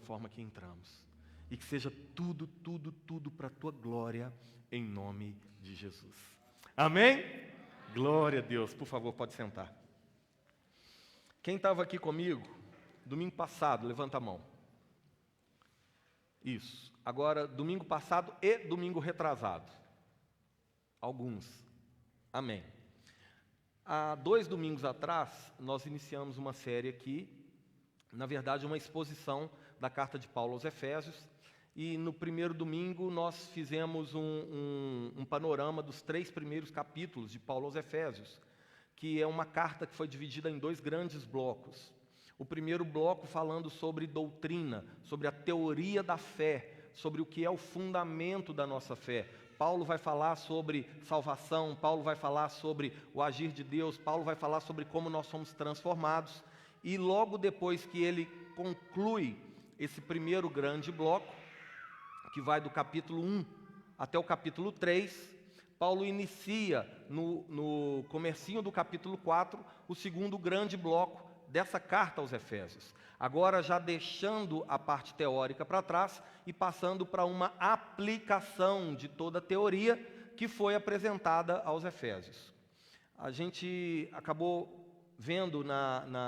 forma que entramos. E que seja tudo, tudo, tudo para a tua glória, em nome de Jesus. Amém? Glória a Deus. Por favor, pode sentar. Quem estava aqui comigo domingo passado, levanta a mão. Isso. Agora, domingo passado e domingo retrasado. Alguns. Amém. Há 2 domingos atrás, nós iniciamos uma série aqui, na verdade, uma exposição da carta de Paulo aos Efésios, e no primeiro domingo nós fizemos um panorama dos 3 primeiros capítulos de Paulo aos Efésios, que é uma carta que foi dividida em 2 grandes blocos. O primeiro bloco falando sobre doutrina, sobre a teoria da fé, sobre o que é o fundamento da nossa fé. Paulo vai falar sobre salvação, Paulo vai falar sobre o agir de Deus, Paulo vai falar sobre como nós somos transformados. E logo depois que ele conclui esse primeiro grande bloco, que vai do capítulo 1 até o capítulo 3, Paulo inicia no comecinho do capítulo 4 o segundo grande bloco dessa carta aos Efésios. Agora já deixando a parte teórica para trás e passando para uma aplicação de toda a teoria que foi apresentada aos Efésios. A gente acabou vendo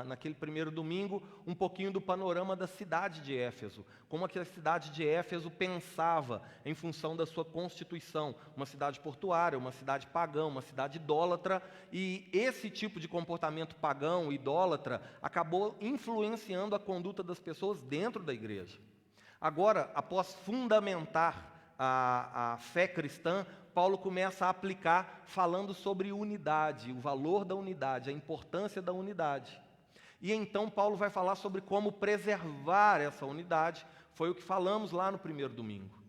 naquele primeiro domingo um pouquinho do panorama da cidade de Éfeso, como que a cidade de Éfeso pensava em função da sua constituição, uma cidade portuária, uma cidade pagã, uma cidade idólatra, e esse tipo de comportamento pagão, idólatra, acabou influenciando a conduta das pessoas dentro da igreja. Agora, após fundamentar a fé cristã, Paulo começa a aplicar falando sobre unidade, o valor da unidade, a importância da unidade. E então Paulo vai falar sobre como preservar essa unidade, foi o que falamos lá no primeiro domingo.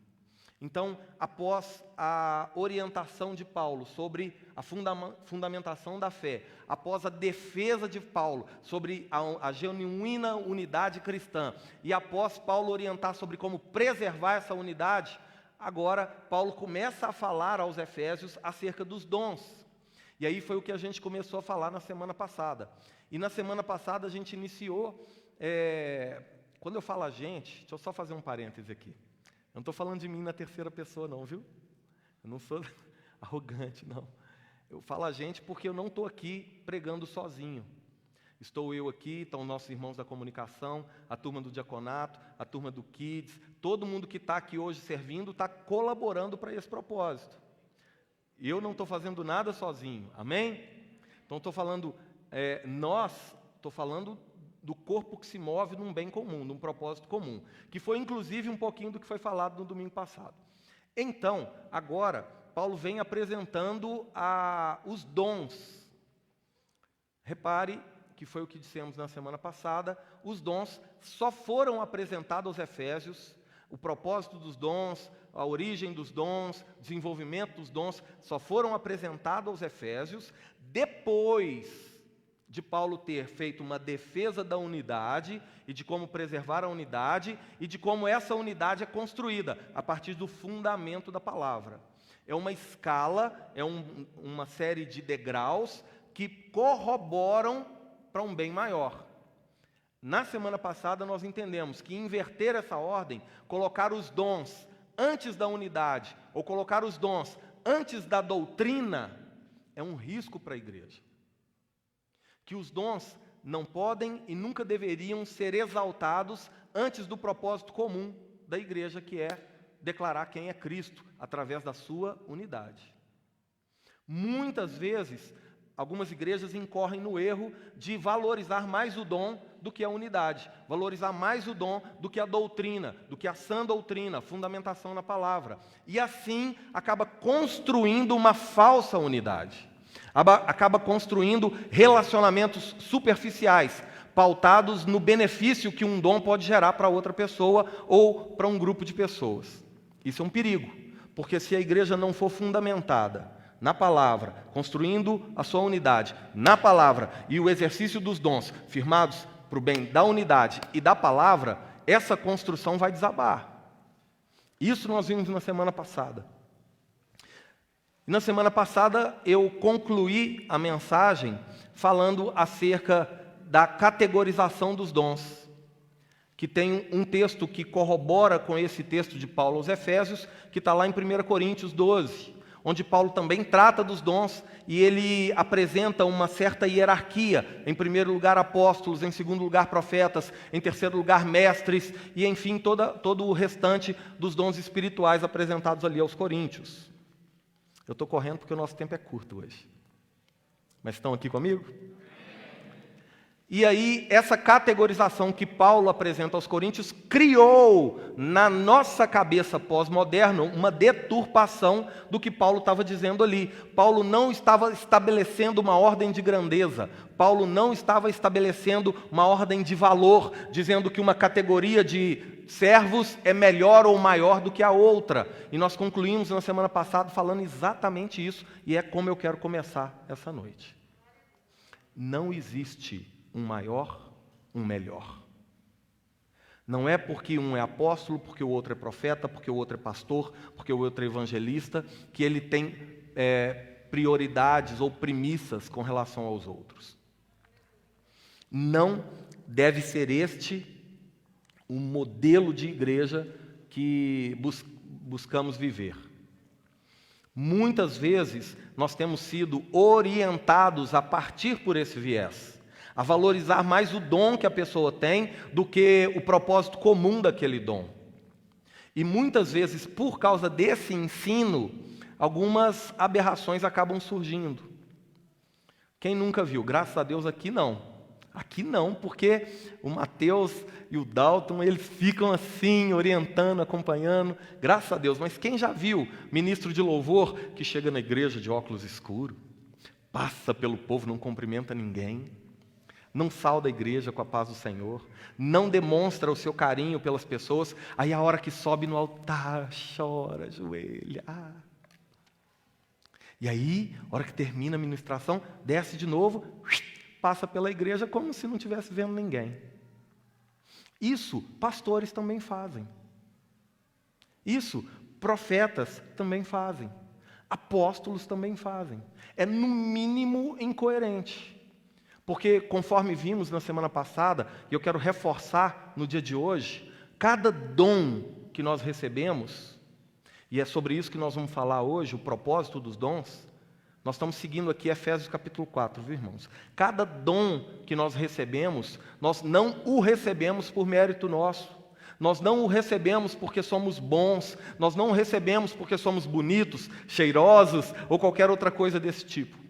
Então, após a orientação de Paulo sobre a fundamentação da fé, após a defesa de Paulo sobre a genuína unidade cristã, e após Paulo orientar sobre como preservar essa unidade, agora, Paulo começa a falar aos Efésios acerca dos dons. E aí foi o que a gente começou a falar na semana passada. E na semana passada a gente iniciou... Quando eu falo a gente, deixa eu só fazer um parêntese aqui. Eu não estou falando de mim na terceira pessoa não, viu? Eu não sou arrogante, não. Eu falo a gente porque eu não estou aqui pregando sozinho. Estou eu aqui, estão nossos irmãos da comunicação, a turma do diaconato, a turma do Kids, todo mundo que está aqui hoje servindo está colaborando para esse propósito. Eu não estou fazendo nada sozinho, amém? Então estou falando, estou falando do corpo que se move num bem comum, num propósito comum, que foi inclusive um pouquinho do que foi falado no domingo passado. Então, agora, Paulo vem apresentando os dons. Repare que foi o que dissemos na semana passada, os dons só foram apresentados aos Efésios, o propósito dos dons, a origem dos dons, desenvolvimento dos dons, só foram apresentados aos Efésios depois de Paulo ter feito uma defesa da unidade e de como preservar a unidade e de como essa unidade é construída a partir do fundamento da palavra. É uma escala, é uma série de degraus que corroboram para um bem maior. Na semana passada nós entendemos que inverter essa ordem, colocar os dons antes da unidade, ou colocar os dons antes da doutrina, é um risco para a igreja. Que os dons não podem e nunca deveriam ser exaltados antes do propósito comum da igreja, que é declarar quem é Cristo, através da sua unidade. Muitas vezes, algumas igrejas incorrem no erro de valorizar mais o dom do que a unidade, valorizar mais o dom do que a doutrina, do que a sã doutrina, a fundamentação na palavra. E assim acaba construindo uma falsa unidade, acaba construindo relacionamentos superficiais, pautados no benefício que um dom pode gerar para outra pessoa ou para um grupo de pessoas. Isso é um perigo, porque se a igreja não for fundamentada na palavra, construindo a sua unidade na palavra e o exercício dos dons firmados para o bem da unidade e da palavra, essa construção vai desabar. Isso nós vimos na semana passada. E na semana passada eu concluí a mensagem falando acerca da categorização dos dons, que tem um texto que corrobora com esse texto de Paulo aos Efésios, que está lá em 1 Coríntios 12, onde Paulo também trata dos dons e ele apresenta uma certa hierarquia. Em primeiro lugar, apóstolos; em segundo lugar, profetas; em terceiro lugar, mestres, e enfim, todo o restante dos dons espirituais apresentados ali aos coríntios. Eu estou correndo porque o nosso tempo é curto hoje. Mas estão aqui comigo? E aí, essa categorização que Paulo apresenta aos coríntios criou na nossa cabeça pós-moderna uma deturpação do que Paulo estava dizendo ali. Paulo não estava estabelecendo uma ordem de grandeza. Paulo não estava estabelecendo uma ordem de valor, dizendo que uma categoria de servos é melhor ou maior do que a outra. E nós concluímos na semana passada falando exatamente isso, e é como eu quero começar essa noite. Não existe um maior, um melhor. Não é porque um é apóstolo, porque o outro é profeta, porque o outro é pastor, porque o outro é evangelista, que ele tem prioridades ou premissas com relação aos outros. Não deve ser este o modelo de igreja que buscamos viver. Muitas vezes nós temos sido orientados a partir por esse viés, a valorizar mais o dom que a pessoa tem do que o propósito comum daquele dom. E muitas vezes, por causa desse ensino, algumas aberrações acabam surgindo. Quem nunca viu? Graças a Deus aqui não. Aqui não, porque o Mateus e o Dalton, eles ficam assim, orientando, acompanhando. Graças a Deus. Mas quem já viu ministro de louvor que chega na igreja de óculos escuros, passa pelo povo, não cumprimenta ninguém, não sauda a igreja com a paz do Senhor, não demonstra o seu carinho pelas pessoas, aí a hora que sobe no altar, chora, ajoelha. E aí, a hora que termina a ministração, desce de novo, passa pela igreja como se não estivesse vendo ninguém. Isso, pastores também fazem. Isso, profetas também fazem. Apóstolos também fazem. É no mínimo incoerente. Porque, conforme vimos na semana passada, e eu quero reforçar no dia de hoje, cada dom que nós recebemos, e é sobre isso que nós vamos falar hoje, o propósito dos dons, nós estamos seguindo aqui Efésios capítulo 4, viu, irmãos? Cada dom que nós recebemos, nós não o recebemos por mérito nosso, nós não o recebemos porque somos bons, nós não o recebemos porque somos bonitos, cheirosos, ou qualquer outra coisa desse tipo.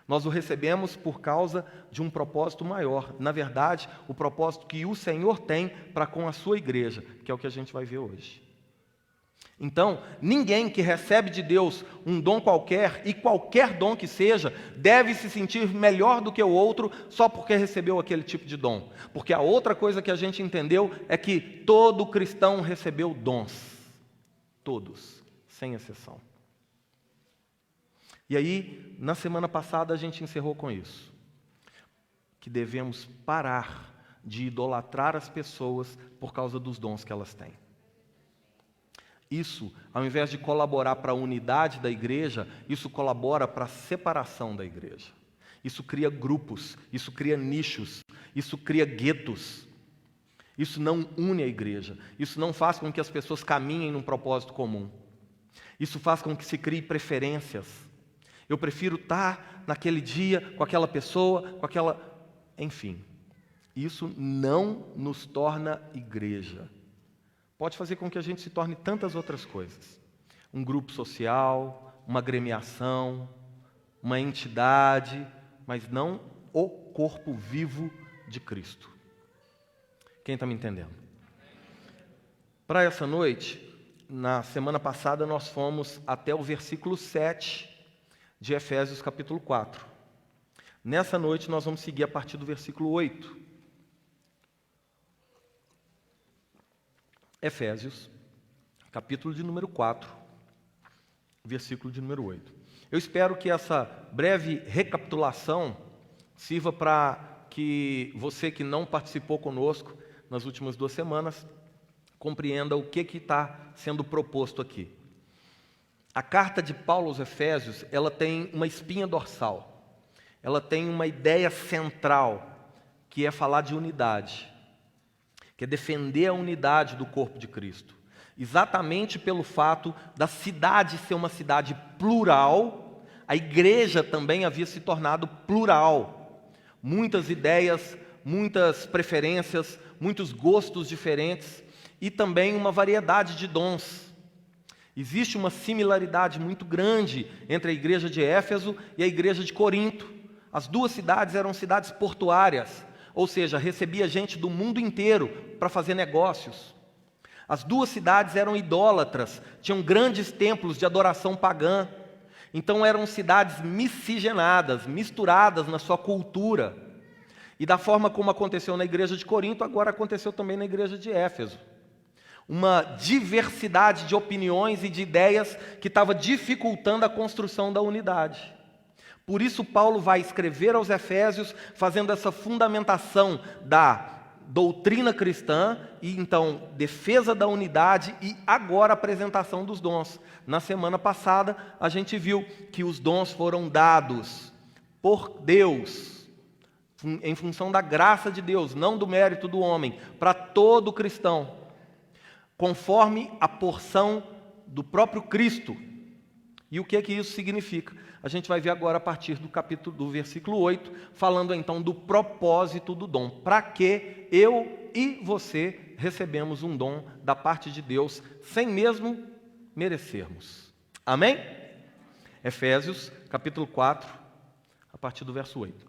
Nós o recebemos por causa de um propósito maior. Na verdade, o propósito que o Senhor tem para com a sua igreja, que é o que a gente vai ver hoje. Então, ninguém que recebe de Deus um dom qualquer, e qualquer dom que seja, deve se sentir melhor do que o outro só porque recebeu aquele tipo de dom. Porque a outra coisa que a gente entendeu é que todo cristão recebeu dons. Todos, sem exceção. E aí, na semana passada, a gente encerrou com isso. Que devemos parar de idolatrar as pessoas por causa dos dons que elas têm. Isso, ao invés de colaborar para a unidade da igreja, isso colabora para a separação da igreja. Isso cria grupos, isso cria nichos, isso cria guetos. Isso não une a igreja. Isso não faz com que as pessoas caminhem num propósito comum. Isso faz com que se crie preferências. Eu prefiro estar naquele dia com aquela pessoa, com aquela... Enfim, isso não nos torna igreja. Pode fazer com que a gente se torne tantas outras coisas. Um grupo social, uma agremiação, uma entidade, mas não o corpo vivo de Cristo. Quem está me entendendo? Para essa noite, na semana passada nós fomos até o versículo 7 de Efésios capítulo 4. Nessa noite nós vamos seguir a partir do versículo 8. Efésios, capítulo de número 4, versículo de número 8. Eu espero que essa breve recapitulação sirva para que você que não participou conosco nas últimas 2 semanas compreenda o que está sendo proposto aqui. A carta de Paulo aos Efésios, ela tem uma espinha dorsal, ela tem uma ideia central, que é falar de unidade. que é defender a unidade do corpo de Cristo. Exatamente pelo fato da cidade ser uma cidade plural, a igreja também havia se tornado plural. Muitas ideias, muitas preferências, muitos gostos diferentes e também uma variedade de dons. Existe uma similaridade muito grande entre a igreja de Éfeso e a igreja de Corinto. As duas cidades eram cidades portuárias, ou seja, recebia gente do mundo inteiro para fazer negócios. As duas cidades eram idólatras, tinham grandes templos de adoração pagã. Então eram cidades miscigenadas, misturadas na sua cultura. E da forma como aconteceu na igreja de Corinto, agora aconteceu também na igreja de Éfeso. Uma diversidade de opiniões e de ideias que estava dificultando a construção da unidade. Por isso Paulo vai escrever aos Efésios, fazendo essa fundamentação da doutrina cristã, e então defesa da unidade e agora apresentação dos dons. Na semana passada a gente viu que os dons foram dados por Deus, em função da graça de Deus, não do mérito do homem, para todo cristão, conforme a porção do próprio Cristo. E o que é que isso significa? A gente vai ver agora a partir do versículo 8, falando então do propósito do dom. Para que eu e você recebemos um dom da parte de Deus, sem mesmo merecermos. Amém? Efésios, capítulo 4, a partir do verso 8.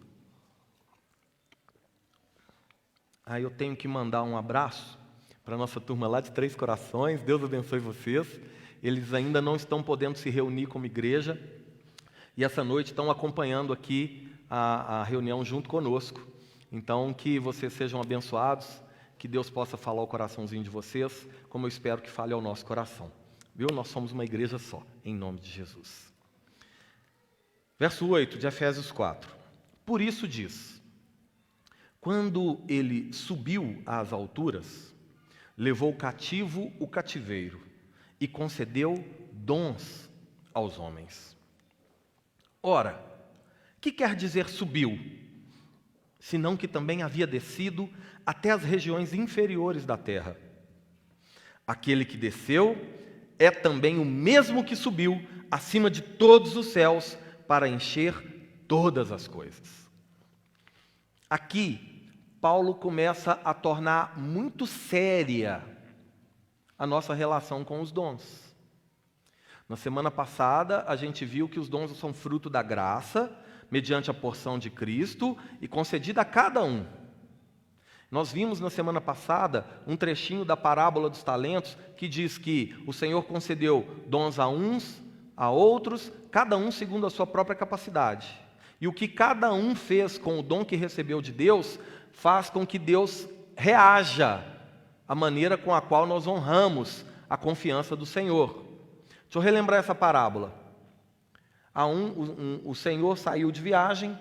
Aí eu tenho que mandar um abraço para a nossa turma lá de Três Corações. Deus abençoe vocês. Eles ainda não estão podendo se reunir como igreja, e essa noite estão acompanhando aqui a reunião junto conosco. Então, que vocês sejam abençoados, que Deus possa falar ao coraçãozinho de vocês, como eu espero que fale ao nosso coração. Viu? Nós somos uma igreja só, em nome de Jesus. Verso 8 de Efésios 4. Por isso diz: quando ele subiu às alturas, levou cativo o cativeiro e concedeu dons aos homens. Ora, que quer dizer subiu? Senão que também havia descido até as regiões inferiores da terra. Aquele que desceu é também o mesmo que subiu acima de todos os céus para encher todas as coisas. Aqui, Paulo começa a tornar muito séria a nossa relação com os dons. Na semana passada, a gente viu que os dons são fruto da graça, mediante a porção de Cristo e concedida a cada um. Nós vimos na semana passada um trechinho da parábola dos talentos que diz que o Senhor concedeu dons a uns, a outros, cada um segundo a sua própria capacidade. E o que cada um fez com o dom que recebeu de Deus, faz com que Deus reaja à maneira com a qual nós honramos a confiança do Senhor. Deixa eu relembrar essa parábola. O Senhor saiu de viagem,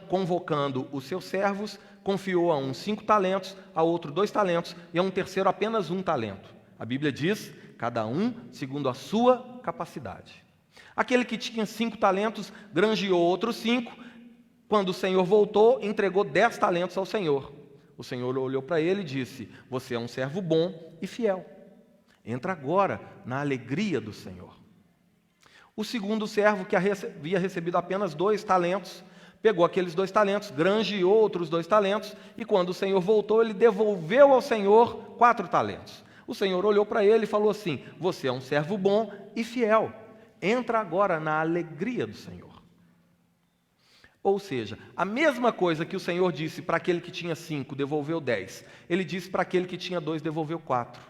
convocando os seus servos, confiou a um 5 talentos, a outro 2 talentos e a um terceiro apenas 1 talento. A Bíblia diz, cada um segundo a sua capacidade. Aquele que tinha 5 talentos, granjeou outros 5. Quando o Senhor voltou, entregou 10 talentos ao Senhor. O Senhor olhou para ele e disse: você é um servo bom e fiel. Entra agora na alegria do Senhor. O segundo servo, que havia recebido apenas 2 talentos, pegou aqueles 2 talentos, granjeou outros 2 talentos, e quando o Senhor voltou, ele devolveu ao Senhor 4 talentos. O Senhor olhou para ele e falou assim: você é um servo bom e fiel. Entra agora na alegria do Senhor. Ou seja, a mesma coisa que o Senhor disse para aquele que tinha 5, devolveu 10. Ele disse para aquele que tinha 2, devolveu 4.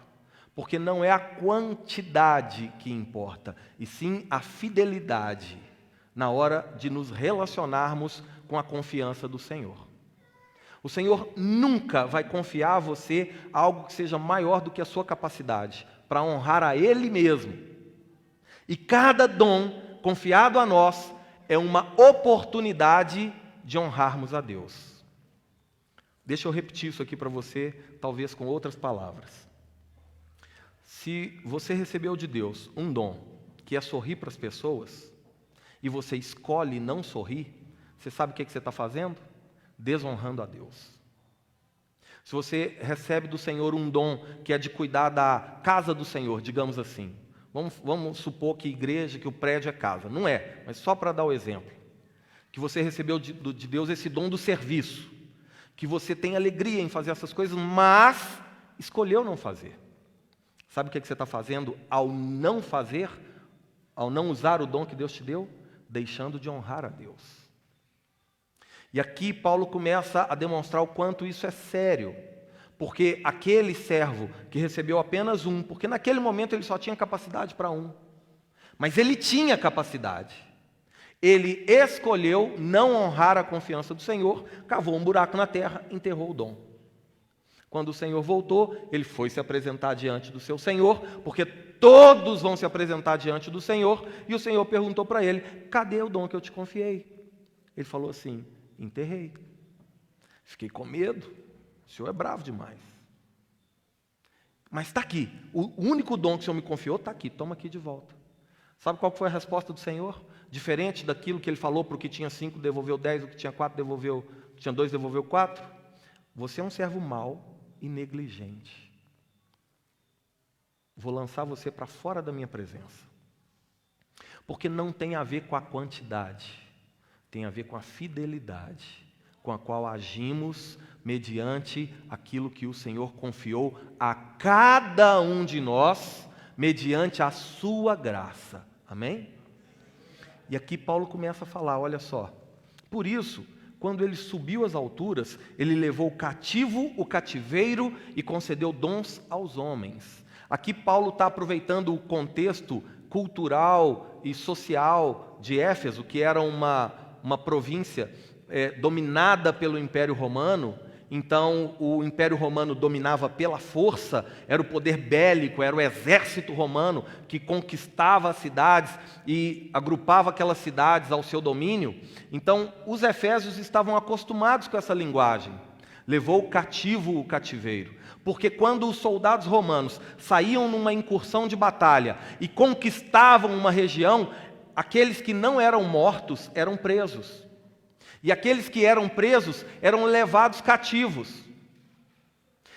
Porque não é a quantidade que importa, e sim a fidelidade na hora de nos relacionarmos com a confiança do Senhor. O Senhor nunca vai confiar a você algo que seja maior do que a sua capacidade, para honrar a Ele mesmo. E cada dom confiado a nós é uma oportunidade de honrarmos a Deus. Deixa eu repetir isso aqui para você, talvez com outras palavras. Se você recebeu de Deus um dom, que é sorrir para as pessoas, e você escolhe não sorrir, você sabe o que você está fazendo? Desonrando a Deus. Se você recebe do Senhor um dom que é de cuidar da casa do Senhor, digamos assim. Vamos supor que igreja, que o prédio é casa. Não é, mas só para dar o exemplo. Que você recebeu de Deus esse dom do serviço. Que você tem alegria em fazer essas coisas, mas escolheu não fazer. Sabe o que você está fazendo ao não fazer? Ao não usar o dom que Deus te deu? Deixando de honrar a Deus. E aqui Paulo começa a demonstrar o quanto isso é sério. Porque aquele servo que recebeu apenas um, porque naquele momento ele só tinha capacidade para um. Mas ele tinha capacidade. Ele escolheu não honrar a confiança do Senhor, cavou um buraco na terra, enterrou o dom. Quando o Senhor voltou, ele foi se apresentar diante do seu Senhor, porque todos vão se apresentar diante do Senhor, e o Senhor perguntou para ele: cadê o dom que eu te confiei? Ele falou assim: enterrei. Fiquei com medo, o Senhor é bravo demais. Mas está aqui, o único dom que o Senhor me confiou está aqui, toma aqui de volta. Sabe qual foi a resposta do Senhor? Diferente daquilo que ele falou para o que tinha 5, devolveu 10, o que tinha 4, devolveu, o que tinha 2, devolveu 4. Você é um servo mau e negligente. Vou lançar você para fora da minha presença. Porque não tem a ver com a quantidade, tem a ver com a fidelidade, com a qual agimos mediante aquilo que o Senhor confiou a cada um de nós, mediante a sua graça. Amém? E aqui Paulo começa a falar, olha só. Por isso, quando ele subiu às alturas, ele levou cativo o cativeiro e concedeu dons aos homens. Aqui Paulo está aproveitando o contexto cultural e social de Éfeso, que era uma província dominada pelo Império Romano. Então, o Império Romano dominava pela força, era o poder bélico, era o exército romano que conquistava as cidades e agrupava aquelas cidades ao seu domínio. Então, os efésios estavam acostumados com essa linguagem. Levou cativo o cativeiro, porque quando os soldados romanos saíam numa incursão de batalha e conquistavam uma região, aqueles que não eram mortos eram presos. E aqueles que eram presos eram levados cativos.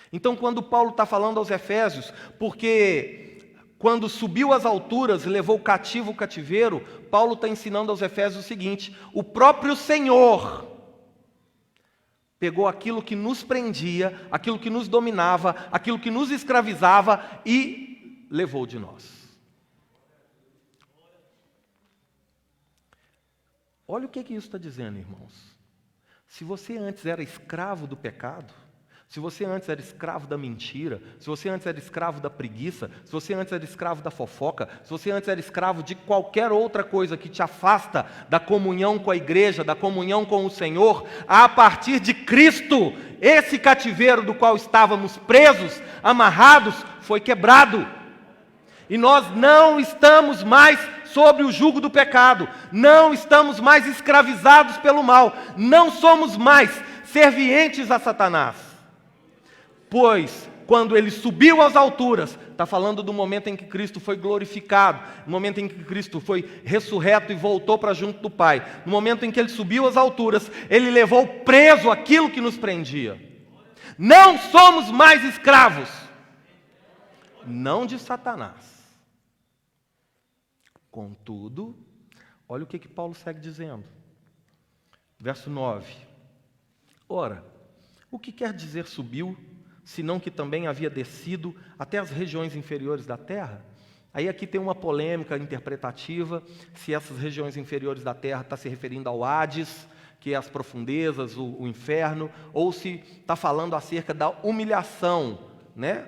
Então, quando Paulo está falando aos Efésios, porque quando subiu às alturas e levou cativo o cativeiro, Paulo está ensinando aos Efésios o seguinte: o próprio Senhor pegou aquilo que nos prendia, aquilo que nos dominava, aquilo que nos escravizava e levou de nós. Olha o que isso está dizendo, irmãos. Se você antes era escravo do pecado, se você antes era escravo da mentira, se você antes era escravo da preguiça, se você antes era escravo da fofoca, se você antes era escravo de qualquer outra coisa que te afasta da comunhão com a igreja, da comunhão com o Senhor, a partir de Cristo, esse cativeiro do qual estávamos presos, amarrados, foi quebrado. E nós não estamos mais sobre o jugo do pecado, não estamos mais escravizados pelo mal, não somos mais servientes a Satanás. Pois, quando ele subiu às alturas, está falando do momento em que Cristo foi glorificado, no momento em que Cristo foi ressurreto e voltou para junto do Pai, no momento em que ele subiu às alturas, ele levou preso aquilo que nos prendia. Não somos mais escravos, não de Satanás. Contudo, olha o que Paulo segue dizendo. Verso 9. Ora, o que quer dizer subiu, senão que também havia descido até as regiões inferiores da terra? Aí aqui tem uma polêmica interpretativa, se essas regiões inferiores da terra está se referindo ao Hades, que é as profundezas, o inferno, ou se está falando acerca da humilhação, né?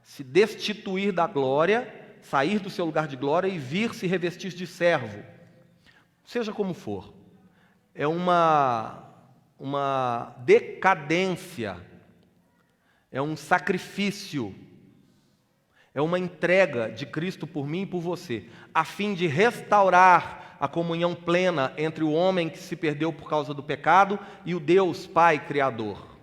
Se destituir da glória, sair do seu lugar de glória e vir se revestir de servo. Seja como for, é uma decadência, é um sacrifício, é uma entrega de Cristo por mim e por você, a fim de restaurar a comunhão plena entre o homem que se perdeu por causa do pecado e o Deus Pai Criador.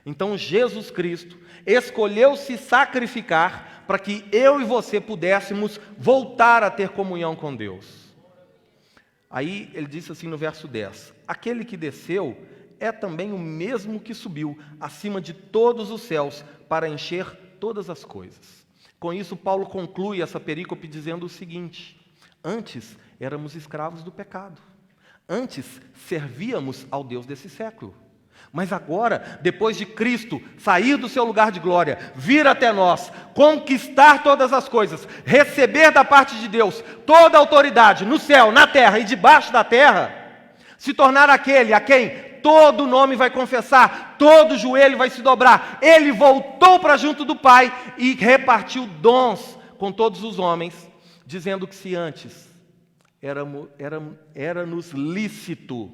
Então Jesus Cristo escolheu se sacrificar para que eu e você pudéssemos voltar a ter comunhão com Deus. Aí ele disse assim no verso 10: aquele que desceu é também o mesmo que subiu acima de todos os céus para encher todas as coisas. Com isso, Paulo conclui essa perícope dizendo o seguinte: antes éramos escravos do pecado. Antes servíamos ao Deus desse século. Mas agora, depois de Cristo sair do seu lugar de glória, vir até nós, conquistar todas as coisas, receber da parte de Deus toda a autoridade no céu, na terra e debaixo da terra, se tornar aquele a quem todo nome vai confessar, todo joelho vai se dobrar. Ele voltou para junto do Pai e repartiu dons com todos os homens, dizendo que se antes era-nos lícito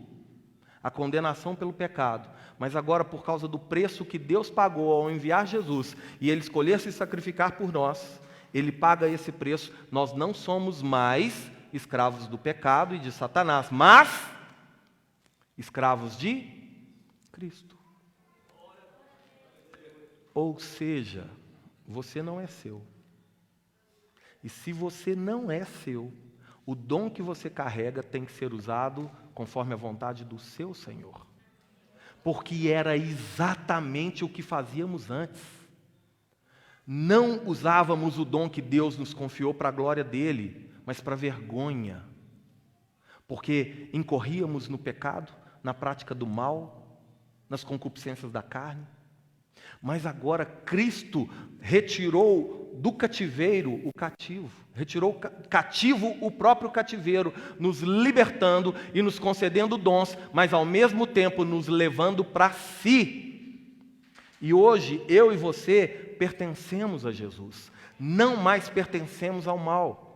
a condenação pelo pecado, mas agora, por causa do preço que Deus pagou ao enviar Jesus e Ele escolher se sacrificar por nós, Ele paga esse preço. Nós não somos mais escravos do pecado e de Satanás, mas escravos de Cristo. Ou seja, você não é seu. E se você não é seu, o dom que você carrega tem que ser usado conforme a vontade do seu Senhor. Porque era exatamente o que fazíamos antes. Não usávamos o dom que Deus nos confiou para a glória dele, mas para a vergonha. Porque incorríamos no pecado, na prática do mal, nas concupiscências da carne. Mas agora Cristo retirou do cativeiro o cativo, retirou cativo o próprio cativeiro, nos libertando e nos concedendo dons, mas ao mesmo tempo nos levando para si. E hoje eu e você pertencemos a Jesus, não mais pertencemos ao mal.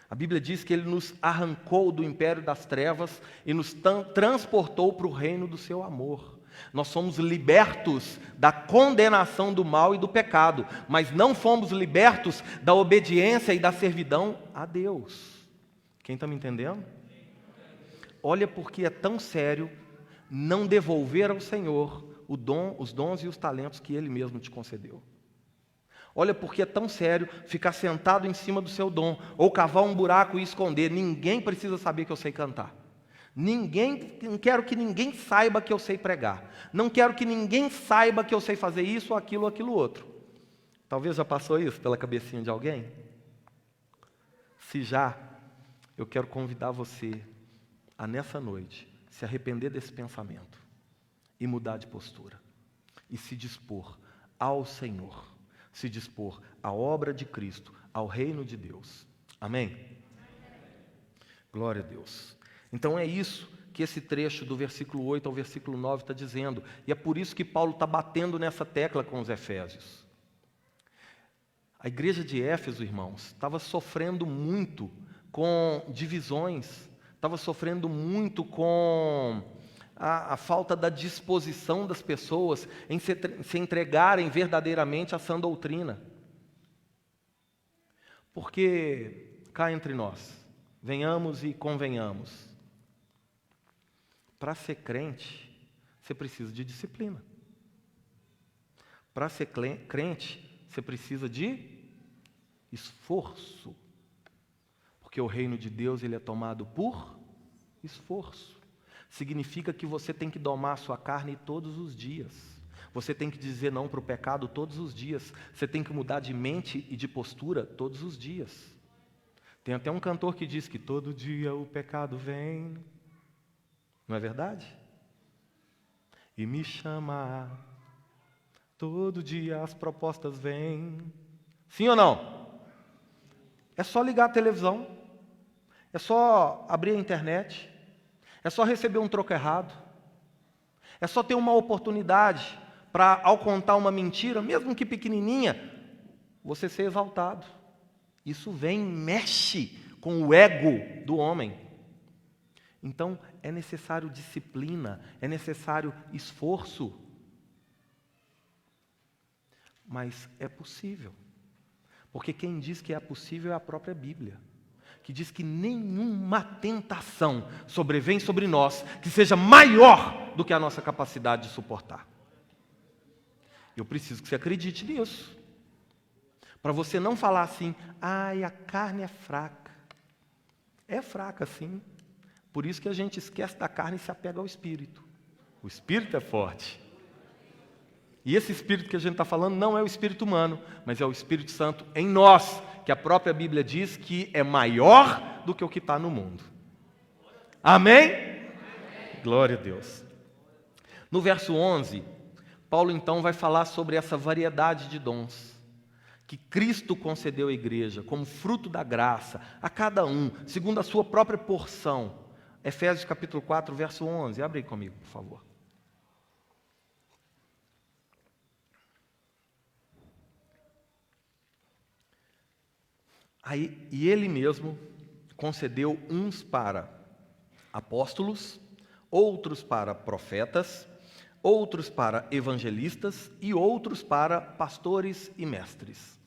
A Bíblia diz que Ele nos arrancou do império das trevas e nos transportou para o reino do seu amor. Nós somos libertos da condenação do mal e do pecado, mas não fomos libertos da obediência e da servidão a Deus. Quem está me entendendo? Olha porque é tão sério não devolver ao Senhor os dons e os talentos que Ele mesmo te concedeu. Olha porque é tão sério ficar sentado em cima do seu dom, ou cavar um buraco e esconder. Ninguém precisa saber que eu sei cantar. Não quero que ninguém saiba que eu sei pregar. Não quero que ninguém saiba que eu sei fazer isso, aquilo outro. Talvez já passou isso pela cabecinha de alguém? Se já, eu quero convidar você a nessa noite se arrepender desse pensamento e mudar de postura e se dispor ao Senhor, se dispor à obra de Cristo, ao reino de Deus. Amém? Glória a Deus. Então é isso que esse trecho do versículo 8 ao versículo 9 está dizendo. E é por isso que Paulo está batendo nessa tecla com os Efésios. A igreja de Éfeso, irmãos, estava sofrendo muito com divisões, estava sofrendo muito com a falta da disposição das pessoas em se entregarem verdadeiramente à sã doutrina. Porque, cá entre nós, venhamos e convenhamos, para ser crente, você precisa de disciplina. Para ser crente, você precisa de esforço. Porque o reino de Deus ele é tomado por esforço. Significa que você tem que domar a sua carne todos os dias. Você tem que dizer não para o pecado todos os dias. Você tem que mudar de mente e de postura todos os dias. Tem até um cantor que diz que todo dia o pecado vem. Não é verdade? E me chama, todo dia as propostas vêm. Sim ou não? É só ligar a televisão, é só abrir a internet, é só receber um troco errado, é só ter uma oportunidade para, ao contar uma mentira, mesmo que pequenininha, você ser exaltado. Isso mexe com o ego do homem. Então, é necessário disciplina, é necessário esforço. Mas é possível. Porque quem diz que é possível é a própria Bíblia, que diz que nenhuma tentação sobrevém sobre nós que seja maior do que a nossa capacidade de suportar. Eu preciso que você acredite nisso. Para você não falar assim, a carne é fraca. É fraca, sim. Por isso que a gente esquece da carne e se apega ao Espírito. O Espírito é forte. E esse Espírito que a gente está falando não é o Espírito humano, mas é o Espírito Santo em nós, que a própria Bíblia diz que é maior do que o que está no mundo. Amém? Amém? Glória a Deus. No verso 11, Paulo então vai falar sobre essa variedade de dons que Cristo concedeu à igreja como fruto da graça a cada um, segundo a sua própria porção. Efésios capítulo 4, verso 11. Abre aí comigo, por favor. Aí, e ele mesmo concedeu uns para apóstolos, outros para profetas, outros para evangelistas e outros para pastores e mestres.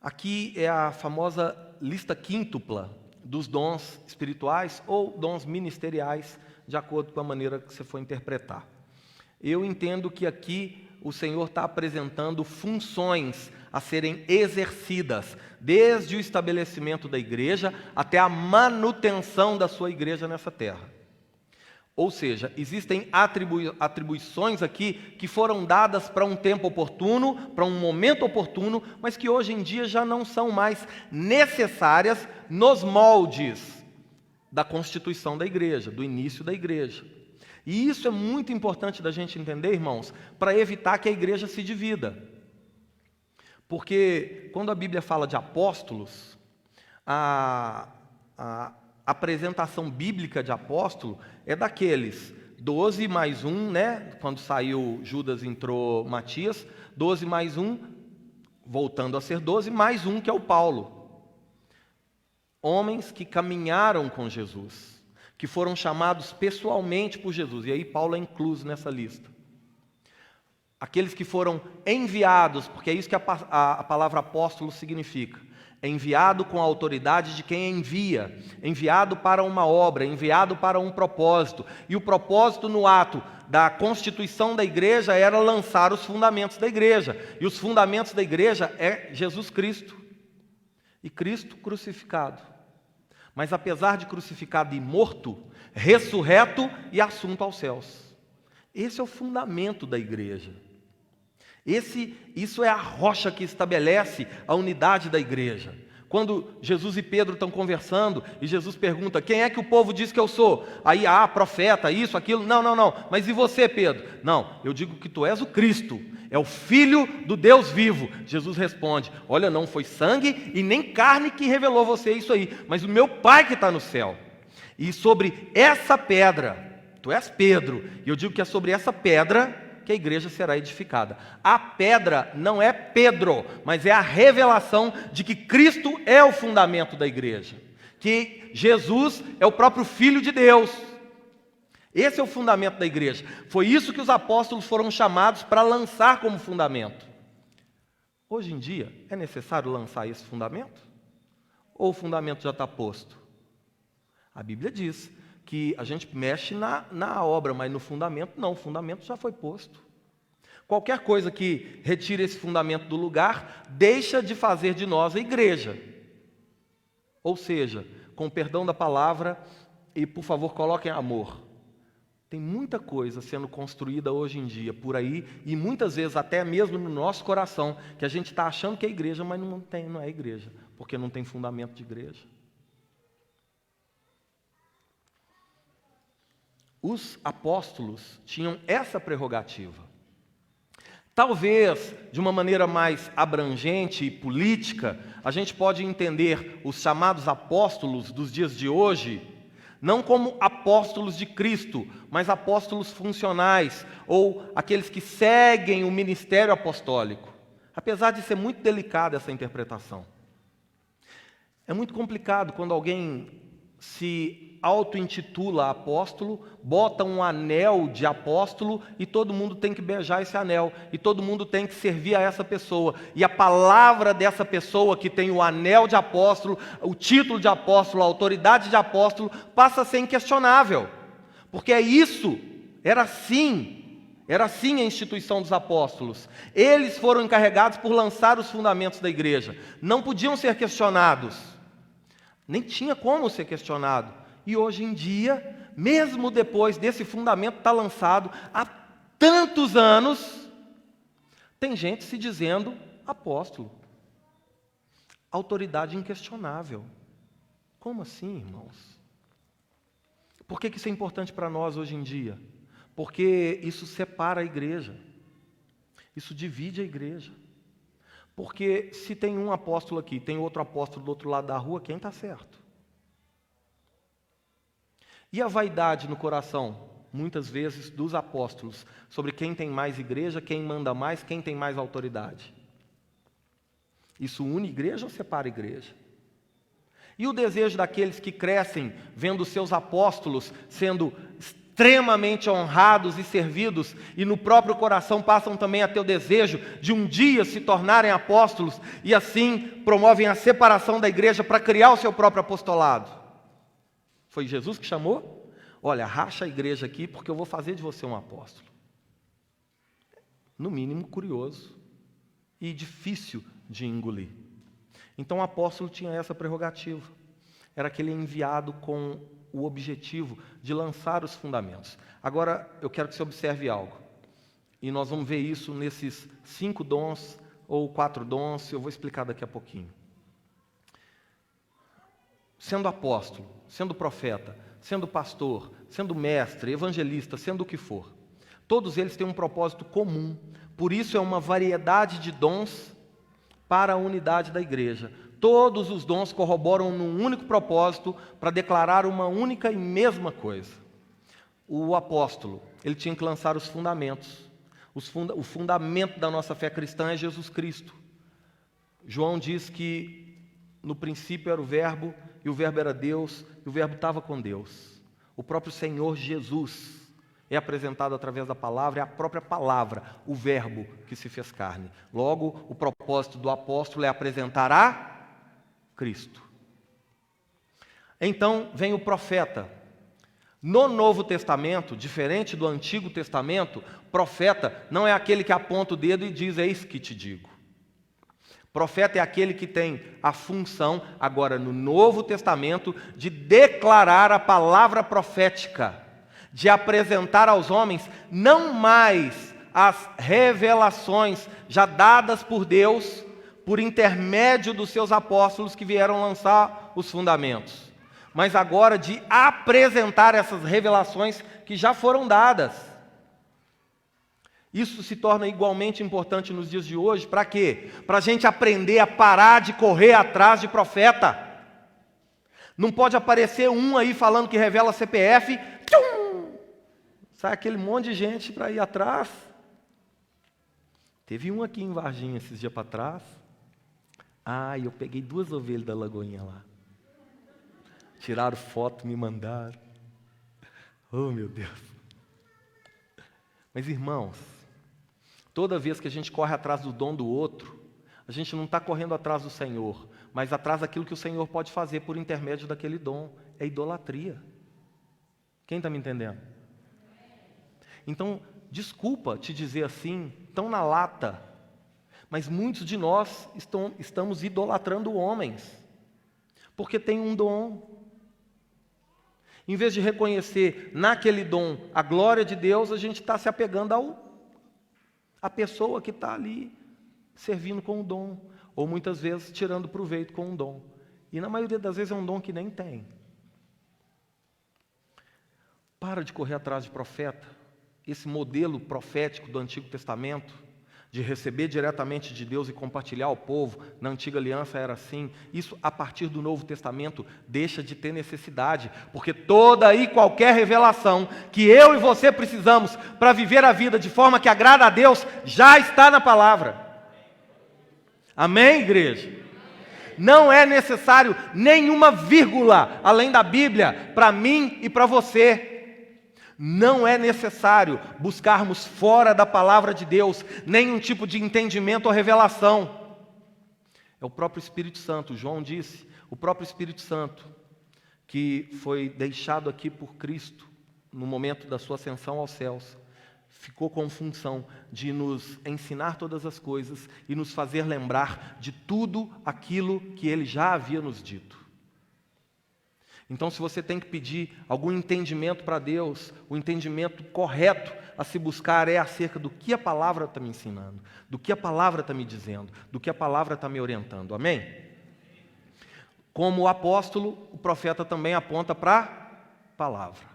Aqui é a famosa lista quíntupla dos dons espirituais ou dons ministeriais, de acordo com a maneira que você for interpretar. Eu entendo que aqui o Senhor está apresentando funções a serem exercidas, desde o estabelecimento da igreja até a manutenção da sua igreja nessa terra. Ou seja, existem atribuições aqui que foram dadas para um tempo oportuno, para um momento oportuno, mas que hoje em dia já não são mais necessárias nos moldes da constituição da igreja, do início da igreja. E isso é muito importante da gente entender, irmãos, para evitar que a igreja se divida. Porque quando a Bíblia fala de apóstolos, a apresentação bíblica de apóstolo é daqueles 12 mais 1, né? Quando saiu Judas, entrou Matias, 12 mais 1, voltando a ser 12, mais 1 que é o Paulo. Homens que caminharam com Jesus, que foram chamados pessoalmente por Jesus, e aí Paulo é incluso nessa lista. Aqueles que foram enviados, porque é isso que a palavra apóstolo significa. Enviado com a autoridade de quem envia, enviado para uma obra, enviado para um propósito. E o propósito no ato da constituição da igreja era lançar os fundamentos da igreja. E os fundamentos da igreja é Jesus Cristo. E Cristo crucificado. Mas apesar de crucificado e morto, ressurreto e assunto aos céus. Esse é o fundamento da igreja. Isso é a rocha que estabelece a unidade da igreja. Quando Jesus e Pedro estão conversando e Jesus pergunta, quem é que o povo diz que eu sou? Aí, profeta, isso, aquilo. Não. Mas e você, Pedro? Não, eu digo que tu és o Cristo, é o Filho do Deus vivo. Jesus responde, olha, não foi sangue e nem carne que revelou você isso aí, mas o meu Pai que está no céu. E sobre essa pedra, tu és Pedro, e eu digo que é sobre essa pedra que a igreja será edificada. A pedra não é Pedro, mas é a revelação de que Cristo é o fundamento da igreja, que Jesus é o próprio Filho de Deus. Esse é o fundamento da igreja. Foi isso que os apóstolos foram chamados para lançar como fundamento. Hoje em dia, é necessário lançar esse fundamento? Ou o fundamento já está posto? A Bíblia diz que a gente mexe na obra, mas no fundamento não, o fundamento já foi posto. Qualquer coisa que retire esse fundamento do lugar, deixa de fazer de nós a igreja. Ou seja, com o perdão da palavra, e por favor coloquem amor. Tem muita coisa sendo construída hoje em dia por aí, e muitas vezes até mesmo no nosso coração, que a gente está achando que é igreja, mas não é igreja, porque não tem fundamento de igreja. Os apóstolos tinham essa prerrogativa. Talvez, de uma maneira mais abrangente e política, a gente pode entender os chamados apóstolos dos dias de hoje, não como apóstolos de Cristo, mas apóstolos funcionais, ou aqueles que seguem o ministério apostólico. Apesar de ser muito delicada essa interpretação. É muito complicado quando alguém se auto-intitula apóstolo, bota um anel de apóstolo e todo mundo tem que beijar esse anel, e todo mundo tem que servir a essa pessoa, e a palavra dessa pessoa que tem o anel de apóstolo, o título de apóstolo, a autoridade de apóstolo, passa a ser inquestionável, porque era assim a instituição dos apóstolos. Eles foram encarregados por lançar os fundamentos da igreja, não podiam ser questionados, nem tinha como ser questionado. E hoje em dia, mesmo depois desse fundamento estar lançado há tantos anos, tem gente se dizendo apóstolo. Autoridade inquestionável. Como assim, irmãos? Por que isso é importante para nós hoje em dia? Porque isso separa a igreja. Isso divide a igreja. Porque se tem um apóstolo aqui, tem outro apóstolo do outro lado da rua, quem está certo? E a vaidade no coração, muitas vezes, dos apóstolos, sobre quem tem mais igreja, quem manda mais, quem tem mais autoridade. Isso une igreja ou separa igreja? E o desejo daqueles que crescem vendo seus apóstolos sendo extremamente honrados e servidos, e no próprio coração passam também a ter o desejo de um dia se tornarem apóstolos, e assim promovem a separação da igreja para criar o seu próprio apostolado. Foi Jesus que chamou? Olha, racha a igreja aqui porque eu vou fazer de você um apóstolo. No mínimo curioso e difícil de engolir. Então o apóstolo tinha essa prerrogativa. Era aquele enviado com o objetivo de lançar os fundamentos. Agora eu quero que você observe algo. E nós vamos ver isso nesses 5 dons ou 4 dons, eu vou explicar daqui a pouquinho. Sendo apóstolo, sendo profeta, sendo pastor, sendo mestre, evangelista, sendo o que for, todos eles têm um propósito comum. Por isso é uma variedade de dons para a unidade da igreja. Todos os dons corroboram num único propósito para declarar uma única e mesma coisa. O apóstolo, ele tinha que lançar os fundamentos. O fundamento da nossa fé cristã é Jesus Cristo. João diz que no princípio era o Verbo, e o Verbo era Deus, e o Verbo estava com Deus. O próprio Senhor Jesus é apresentado através da palavra, é a própria palavra, o Verbo que se fez carne. Logo, o propósito do apóstolo é apresentar a Cristo. Então, vem o profeta. No Novo Testamento, diferente do Antigo Testamento, profeta não é aquele que aponta o dedo e diz, eis que te digo. Profeta é aquele que tem a função, agora no Novo Testamento, de declarar a palavra profética, de apresentar aos homens não mais as revelações já dadas por Deus, por intermédio dos seus apóstolos que vieram lançar os fundamentos, mas agora de apresentar essas revelações que já foram dadas. Isso se torna igualmente importante nos dias de hoje, para quê? Para a gente aprender a parar de correr atrás de profeta. Não pode aparecer um aí falando que revela CPF, tchum! Sai aquele monte de gente para ir atrás. Teve um aqui em Varginha esses dias para trás. Eu peguei 2 ovelhas da Lagoinha lá. Tiraram foto, me mandaram. Oh, meu Deus. Mas, irmãos, toda vez que a gente corre atrás do dom do outro, a gente não está correndo atrás do Senhor, mas atrás daquilo que o Senhor pode fazer por intermédio daquele dom. É idolatria. Quem está me entendendo? Então, desculpa te dizer assim, tão na lata, mas muitos de nós estamos idolatrando homens, porque tem um dom. Em vez de reconhecer naquele dom a glória de Deus, a gente está se apegando à pessoa que está ali, servindo com o dom, ou muitas vezes tirando proveito com o dom. E na maioria das vezes é um dom que nem tem. Para de correr atrás de profeta. Esse modelo profético do Antigo Testamento, de receber diretamente de Deus e compartilhar ao povo, na Antiga Aliança era assim. Isso, a partir do Novo Testamento, deixa de ter necessidade, porque toda e qualquer revelação que eu e você precisamos para viver a vida de forma que agrada a Deus, já está na palavra. Amém, igreja? Não é necessário nenhuma vírgula além da Bíblia para mim e para você. Não é necessário buscarmos fora da palavra de Deus nenhum tipo de entendimento ou revelação. É o próprio Espírito Santo. João disse, o próprio Espírito Santo, que foi deixado aqui por Cristo no momento da sua ascensão aos céus, ficou com função de nos ensinar todas as coisas e nos fazer lembrar de tudo aquilo que Ele já havia nos dito. Então, se você tem que pedir algum entendimento para Deus, o entendimento correto a se buscar é acerca do que a palavra está me ensinando, do que a palavra está me dizendo, do que a palavra está me orientando. Amém? Como o apóstolo, o profeta também aponta para a palavra.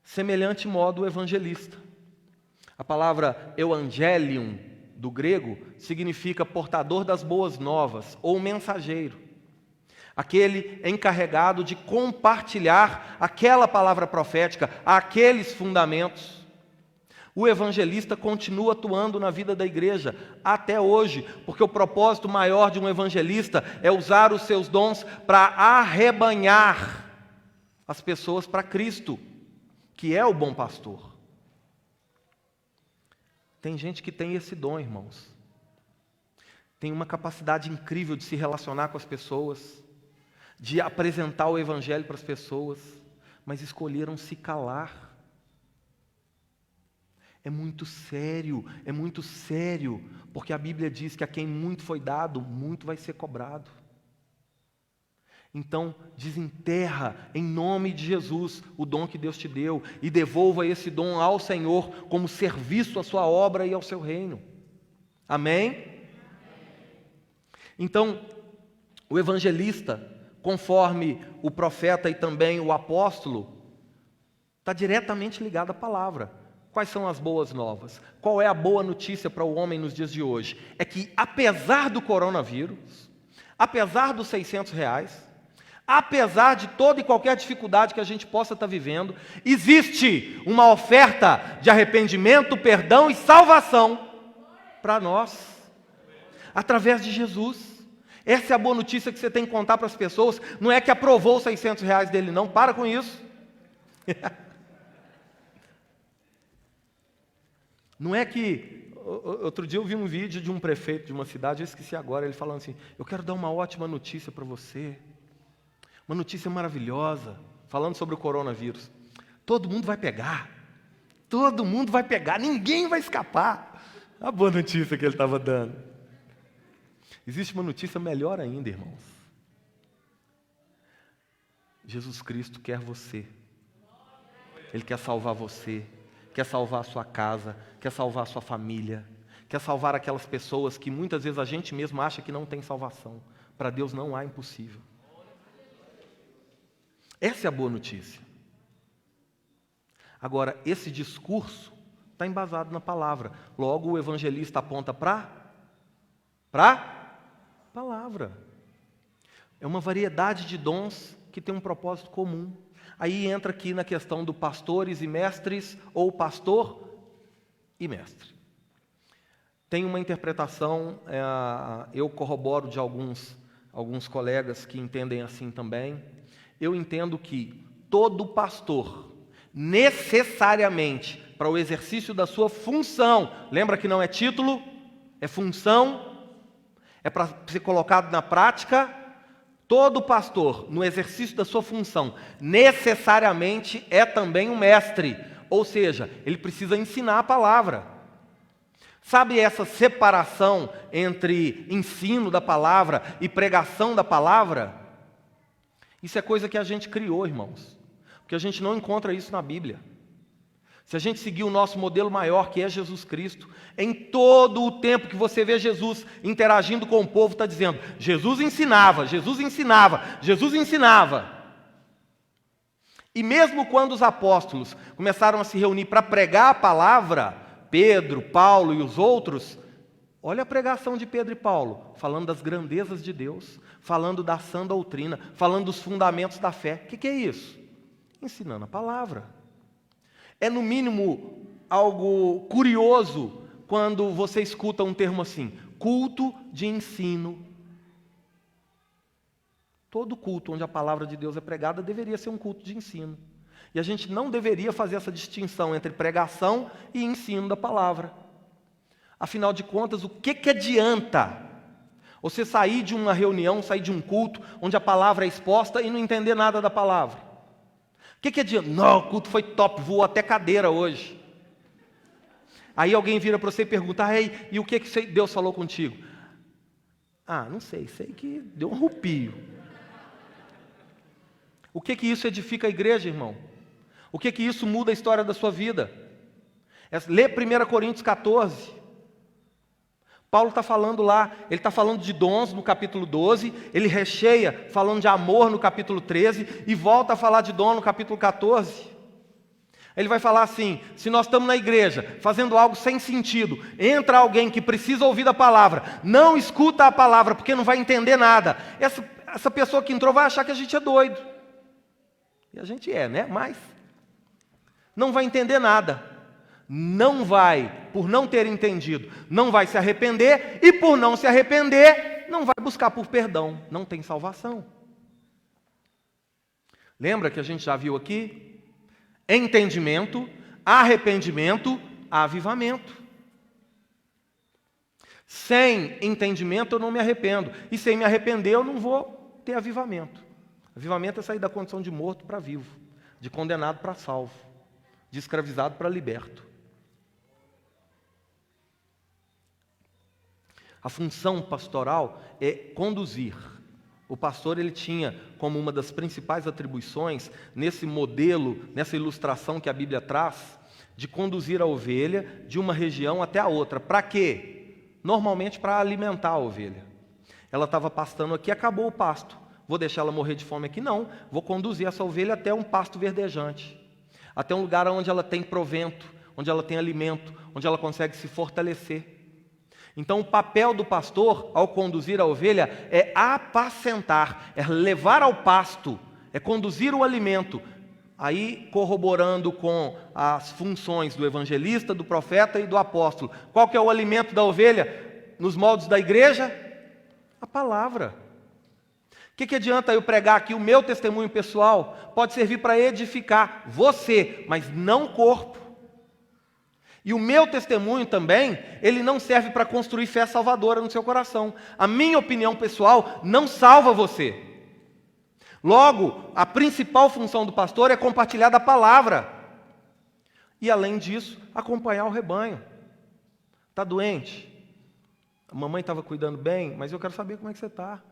Semelhante modo, o evangelista. A palavra evangelium, do grego, significa portador das boas novas, ou mensageiro. Aquele encarregado de compartilhar aquela palavra profética, aqueles fundamentos. O evangelista continua atuando na vida da igreja até hoje, porque o propósito maior de um evangelista é usar os seus dons para arrebanhar as pessoas para Cristo, que é o bom pastor. Tem gente que tem esse dom, irmãos. Tem uma capacidade incrível de se relacionar com as pessoas, de apresentar o evangelho para as pessoas, mas escolheram se calar. É muito sério, porque a Bíblia diz que a quem muito foi dado, muito vai ser cobrado. Então, desenterra em nome de Jesus o dom que Deus te deu e devolva esse dom ao Senhor como serviço à sua obra e ao seu reino. Amém? Então, o evangelista, conforme o profeta e também o apóstolo, está diretamente ligado à palavra. Quais são as boas novas? Qual é a boa notícia para o homem nos dias de hoje? É que apesar do coronavírus, apesar dos R$600, apesar de toda e qualquer dificuldade que a gente possa estar vivendo, existe uma oferta de arrependimento, perdão e salvação para nós, através de Jesus. Essa é a boa notícia que você tem que contar para as pessoas. Não é que aprovou os R$600 dele, não. Para com isso. Não é que... Outro dia eu vi um vídeo de um prefeito de uma cidade, eu esqueci agora, ele falando assim: eu quero dar uma ótima notícia para você. Uma notícia maravilhosa. Falando sobre o coronavírus. Todo mundo vai pegar. Todo mundo vai pegar. Ninguém vai escapar. A boa notícia que ele estava dando. Existe uma notícia melhor ainda, irmãos. Jesus Cristo quer você. Ele quer salvar você, quer salvar a sua casa, quer salvar a sua família, quer salvar aquelas pessoas que muitas vezes a gente mesmo acha que não tem salvação. Para Deus não há impossível. Essa é a boa notícia. Agora, esse discurso está embasado na palavra. Logo, o evangelista aponta para palavra. É uma variedade de dons que tem um propósito comum. Aí entra aqui na questão do pastores e mestres, ou pastor e mestre. Tem uma interpretação, eu corroboro de alguns colegas que entendem assim também. Eu entendo que todo pastor, necessariamente, para o exercício da sua função, lembra que não é título, é função, é para ser colocado na prática. Todo pastor, no exercício da sua função, necessariamente é também um mestre, ou seja, ele precisa ensinar a palavra. Sabe essa separação entre ensino da palavra e pregação da palavra? Isso é coisa que a gente criou, irmãos, porque a gente não encontra isso na Bíblia. Se a gente seguir o nosso modelo maior, que é Jesus Cristo, em todo o tempo que você vê Jesus interagindo com o povo, está dizendo: Jesus ensinava, Jesus ensinava, Jesus ensinava. E mesmo quando os apóstolos começaram a se reunir para pregar a palavra, Pedro, Paulo e os outros, olha a pregação de Pedro e Paulo, falando das grandezas de Deus, falando da sã doutrina, falando dos fundamentos da fé. O que é isso? Ensinando a palavra. É, no mínimo, algo curioso quando você escuta um termo assim: culto de ensino. Todo culto onde a palavra de Deus é pregada deveria ser um culto de ensino. E a gente não deveria fazer essa distinção entre pregação e ensino da palavra. Afinal de contas, o que adianta você sair de uma reunião, sair de um culto onde a palavra é exposta e não entender nada da palavra? O que adianta? Não, o culto foi top, voou até cadeira hoje. Aí alguém vira para você e pergunta: ei, e o que Deus falou contigo? Ah, não sei que deu um arrepio. O que isso edifica a igreja, irmão? O que isso muda a história da sua vida? Lê 1 Coríntios 14. Paulo está falando lá, ele está falando de dons no capítulo 12, ele recheia falando de amor no capítulo 13 e volta a falar de dom no capítulo 14. Ele vai falar assim: se nós estamos na igreja fazendo algo sem sentido, entra alguém que precisa ouvir da palavra, não escuta a palavra porque não vai entender nada, essa pessoa que entrou vai achar que a gente é doido. E a gente é, né? Mas não vai entender nada. Não vai, por não ter entendido, não vai se arrepender, e por não se arrepender, não vai buscar por perdão, não tem salvação. Lembra que a gente já viu aqui? Entendimento, arrependimento, avivamento. Sem entendimento eu não me arrependo, e sem me arrepender eu não vou ter avivamento. Avivamento é sair da condição de morto para vivo, de condenado para salvo, de escravizado para liberto. A função pastoral é conduzir. O pastor ele tinha como uma das principais atribuições, nesse modelo, nessa ilustração que a Bíblia traz, de conduzir a ovelha de uma região até a outra. Para quê? Normalmente para alimentar a ovelha. Ela estava pastando aqui, acabou o pasto. Vou deixar ela morrer de fome aqui? Não. Vou conduzir essa ovelha até um pasto verdejante. Até um lugar onde ela tem provento, onde ela tem alimento, onde ela consegue se fortalecer. Então, o papel do pastor, ao conduzir a ovelha, é apacentar, é levar ao pasto, é conduzir o alimento, aí corroborando com as funções do evangelista, do profeta e do apóstolo. Qual que é o alimento da ovelha nos moldes da igreja? A palavra. O que adianta eu pregar aqui o meu testemunho pessoal? Pode servir para edificar você, mas não o corpo. E o meu testemunho também, ele não serve para construir fé salvadora no seu coração. A minha opinião pessoal não salva você. Logo, a principal função do pastor é compartilhar da palavra. E além disso, acompanhar o rebanho. Está doente? A mamãe estava cuidando bem, mas eu quero saber como é que você está.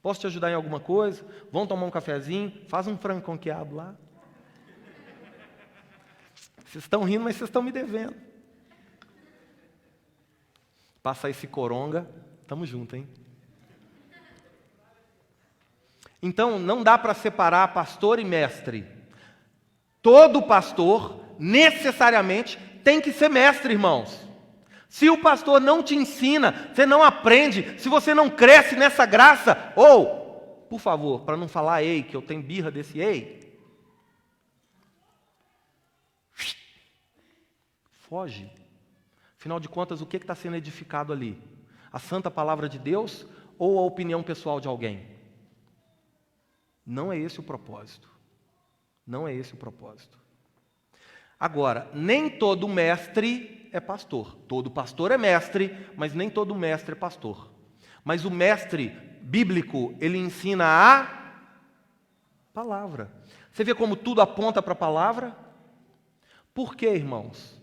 Posso te ajudar em alguma coisa? Vamos tomar um cafezinho? Faz um frango com quiabo lá. Vocês estão rindo, mas vocês estão me devendo. Passa esse coronga, estamos juntos, hein? Então, não dá para separar pastor e mestre. Todo pastor, necessariamente, tem que ser mestre, irmãos. Se o pastor não te ensina, você não aprende, se você não cresce nessa graça, ou, por favor, para não falar ei, que eu tenho birra desse ei, foge. Afinal de contas, o que está sendo edificado ali? A santa palavra de Deus ou a opinião pessoal de alguém? Não é esse o propósito. Não é esse o propósito. Agora, nem todo mestre é pastor. Todo pastor é mestre, mas nem todo mestre é pastor. Mas o mestre bíblico, ele ensina a palavra. Você vê como tudo aponta para a palavra? Por quê, irmãos?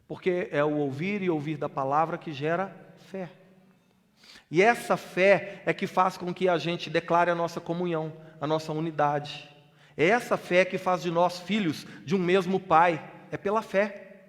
Porque é o ouvir e ouvir da palavra que gera fé. E essa fé é que faz com que a gente declare a nossa comunhão, a nossa unidade. É essa fé que faz de nós filhos de um mesmo Pai. É pela fé.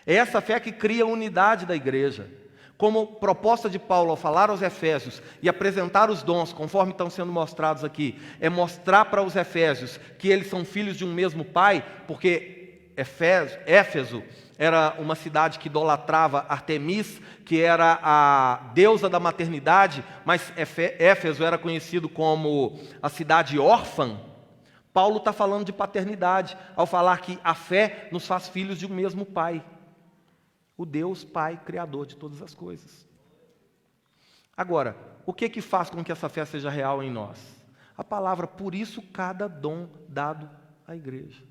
É essa fé que cria a unidade da igreja. Como proposta de Paulo ao falar aos Efésios e apresentar os dons, conforme estão sendo mostrados aqui, é mostrar para os Efésios que eles são filhos de um mesmo Pai, porque Éfeso era uma cidade que idolatrava Artemis, que era a deusa da maternidade, mas Éfeso era conhecido como a cidade órfã. Paulo está falando de paternidade, ao falar que a fé nos faz filhos de um mesmo Pai. O Deus Pai, Criador de todas as coisas. Agora, o que faz com que essa fé seja real em nós? A palavra, por isso cada dom dado à igreja.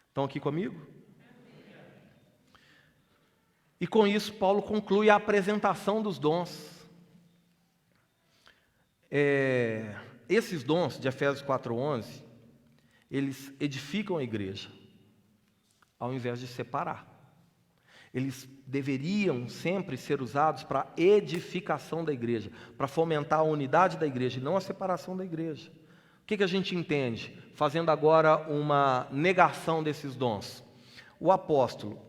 Estão aqui comigo? E com isso, Paulo conclui a apresentação dos dons. Esses dons de Efésios 4:11, eles edificam a igreja, ao invés de separar. Eles deveriam sempre ser usados para a edificação da igreja, para fomentar a unidade da igreja, e não a separação da igreja. O que a gente entende? Fazendo agora uma negação desses dons. O apóstolo,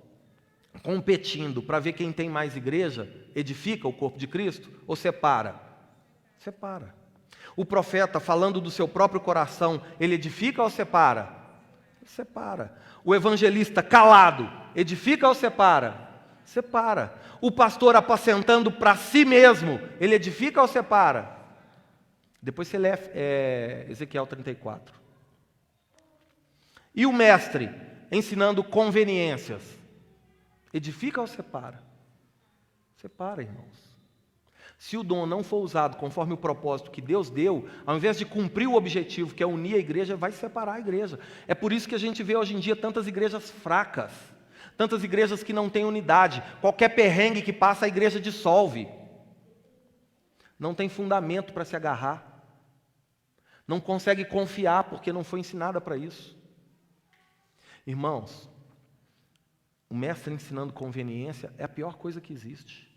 competindo para ver quem tem mais igreja, edifica o corpo de Cristo ou separa? Separa. O profeta, falando do seu próprio coração, ele edifica ou separa? Separa. O evangelista, calado, edifica ou separa? Separa. O pastor, apacentando para si mesmo, ele edifica ou separa? Depois você lê Ezequiel 34. E o mestre, ensinando conveniências, edifica ou separa? Separa, irmãos. Se o dom não for usado conforme o propósito que Deus deu, ao invés de cumprir o objetivo, que é unir a igreja, vai separar a igreja. É por isso que a gente vê hoje em dia tantas igrejas fracas, tantas igrejas que não têm unidade. Qualquer perrengue que passa, a igreja dissolve. Não tem fundamento para se agarrar. Não consegue confiar porque não foi ensinada para isso. Irmãos, o mestre ensinando conveniência é a pior coisa que existe.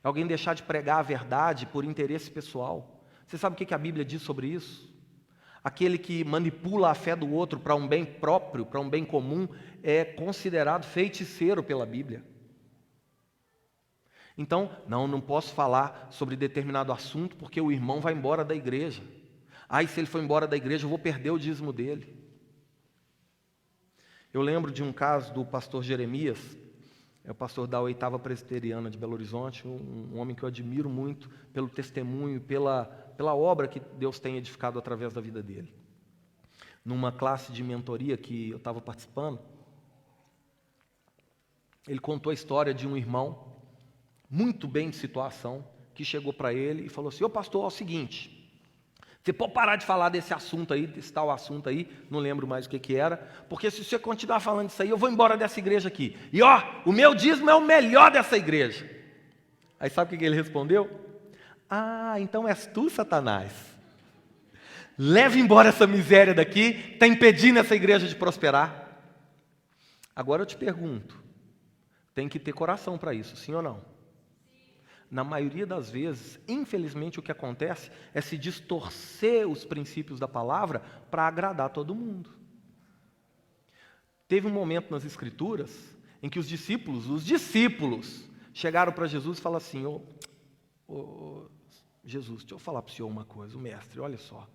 É alguém deixar de pregar a verdade por interesse pessoal. Você sabe o que a Bíblia diz sobre isso? Aquele que manipula a fé do outro para um bem próprio, para um bem comum, é considerado feiticeiro pela Bíblia. Então, não posso falar sobre determinado assunto porque o irmão vai embora da igreja. E se ele for embora da igreja, eu vou perder o dízimo dele. Eu lembro de um caso do pastor Jeremias, é o pastor da 8ª Presbiteriana de Belo Horizonte, um homem que eu admiro muito pelo testemunho, pela obra que Deus tem edificado através da vida dele. Numa classe de mentoria que eu estava participando, ele contou a história de um irmão, muito bem de situação, que chegou para ele e falou assim: ô pastor, é o seguinte, você pode parar de falar desse assunto aí, desse tal assunto aí, não lembro mais o que era, porque se você continuar falando isso aí, eu vou embora dessa igreja aqui. E o meu dízimo é o melhor dessa igreja. Aí sabe o que ele respondeu? Então és tu, Satanás. Leve embora essa miséria daqui, está impedindo essa igreja de prosperar. Agora eu te pergunto, tem que ter coração para isso, sim ou não? Na maioria das vezes, infelizmente, o que acontece é se distorcer os princípios da palavra para agradar todo mundo. Teve um momento nas Escrituras em que os discípulos chegaram para Jesus e falaram assim: Jesus, deixa eu falar para o senhor uma coisa, o mestre, olha só,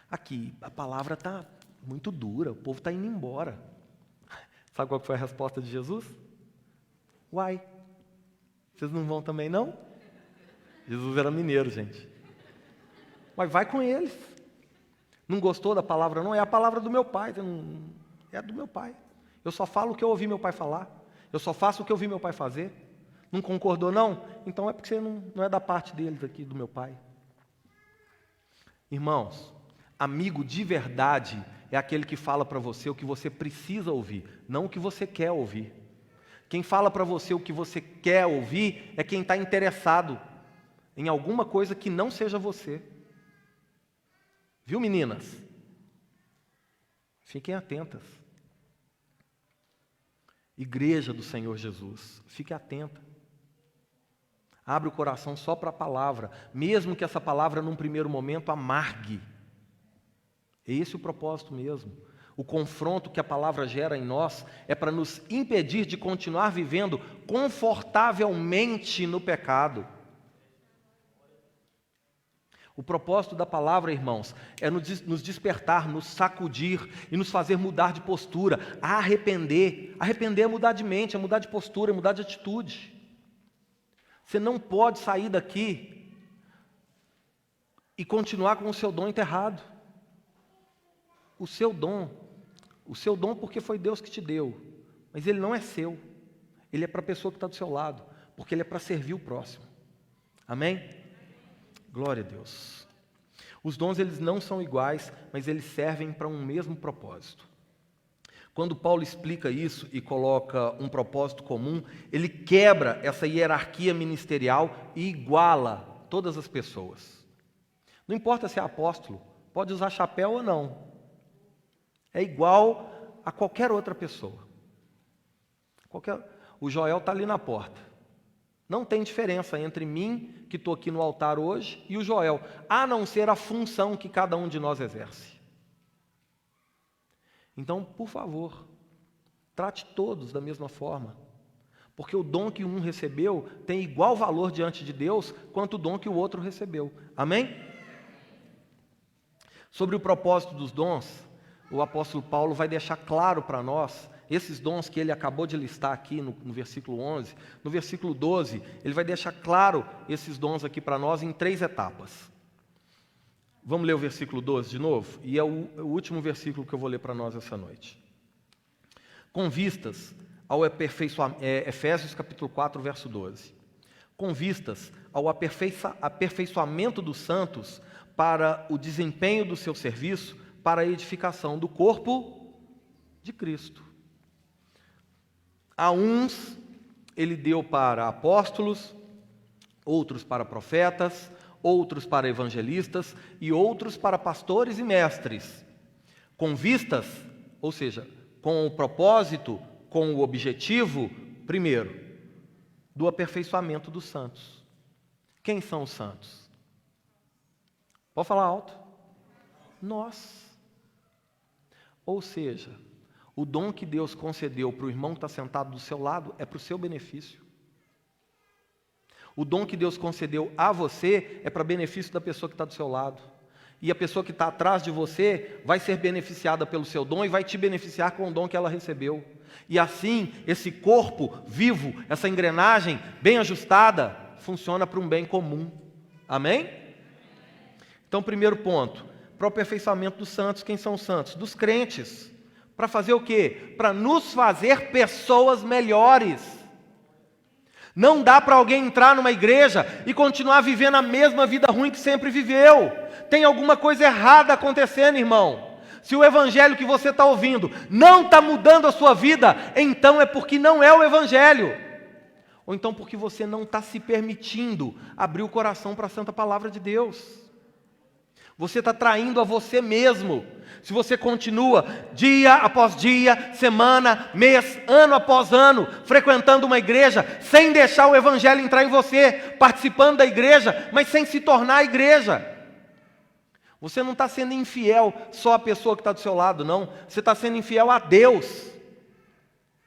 aqui a palavra está muito dura, o povo está indo embora. Sabe qual foi a resposta de Jesus? Vocês não vão também não? Jesus era mineiro, gente. Mas vai com eles. Não gostou da palavra não? É a palavra do meu pai. É do meu pai. Eu só falo o que eu ouvi meu pai falar. Eu só faço o que eu vi meu pai fazer. Não concordou não? Então é porque você não é da parte deles aqui, do meu pai. Irmãos, amigo de verdade é aquele que fala para você o que você precisa ouvir, não o que você quer ouvir. Quem fala para você o que você quer ouvir é quem está interessado em alguma coisa que não seja você. Viu, meninas? Fiquem atentas. Igreja do Senhor Jesus, fique atenta. Abre o coração só para a palavra, mesmo que essa palavra num primeiro momento amargue. É esse o propósito mesmo. O confronto que a palavra gera em nós é para nos impedir de continuar vivendo confortavelmente no pecado. O propósito da palavra, irmãos, é nos despertar, nos sacudir e nos fazer mudar de postura, a arrepender. Arrepender é mudar de mente, é mudar de postura, é mudar de atitude. Você não pode sair daqui e continuar com o seu dom enterrado. O seu dom porque foi Deus que te deu, mas ele não é seu. Ele é para a pessoa que está do seu lado, porque ele é para servir o próximo. Amém? Glória a Deus. Os dons, eles não são iguais, mas eles servem para um mesmo propósito. Quando Paulo explica isso e coloca um propósito comum, ele quebra essa hierarquia ministerial e iguala todas as pessoas. Não importa se é apóstolo, pode usar chapéu ou não. É igual a qualquer outra pessoa. O Joel está ali na porta. Não tem diferença entre mim, que estou aqui no altar hoje, e o Joel, a não ser a função que cada um de nós exerce. Então, por favor, trate todos da mesma forma. Porque o dom que um recebeu tem igual valor diante de Deus quanto o dom que o outro recebeu. Amém? Sobre o propósito dos dons, o apóstolo Paulo vai deixar claro para nós esses dons que ele acabou de listar aqui no versículo 11. No versículo 12, ele vai deixar claro esses dons aqui para nós em 3 etapas. Vamos ler o versículo 12 de novo? E é o último versículo que eu vou ler para nós essa noite. Com vistas ao aperfeiçoamento, Efésios capítulo 4, verso 12. Com vistas ao aperfeiçoamento dos santos para o desempenho do seu serviço, para a edificação do corpo de Cristo. A uns ele deu para apóstolos, outros para profetas, outros para evangelistas e outros para pastores e mestres, com vistas, ou seja, com o propósito, com o objetivo, primeiro, do aperfeiçoamento dos santos. Quem são os santos? Pode falar alto. Nós. Ou seja, o dom que Deus concedeu para o irmão que está sentado do seu lado é para o seu benefício. O dom que Deus concedeu a você é para benefício da pessoa que está do seu lado. E a pessoa que está atrás de você vai ser beneficiada pelo seu dom e vai te beneficiar com o dom que ela recebeu. E assim, esse corpo vivo, essa engrenagem bem ajustada, funciona para um bem comum. Amém? Então, primeiro ponto, para o aperfeiçoamento dos santos. Quem são os santos? Dos crentes. Para fazer o quê? Para nos fazer pessoas melhores. Não dá para alguém entrar numa igreja e continuar vivendo a mesma vida ruim que sempre viveu. Tem alguma coisa errada acontecendo, irmão. Se o evangelho que você está ouvindo não está mudando a sua vida, então é porque não é o evangelho. Ou então porque você não está se permitindo abrir o coração para a santa palavra de Deus. Você está traindo a você mesmo. Se você continua dia após dia, semana, mês, ano após ano, frequentando uma igreja, sem deixar o evangelho entrar em você, participando da igreja, mas sem se tornar a igreja. Você não está sendo infiel só à pessoa que está do seu lado, não. Você está sendo infiel a Deus.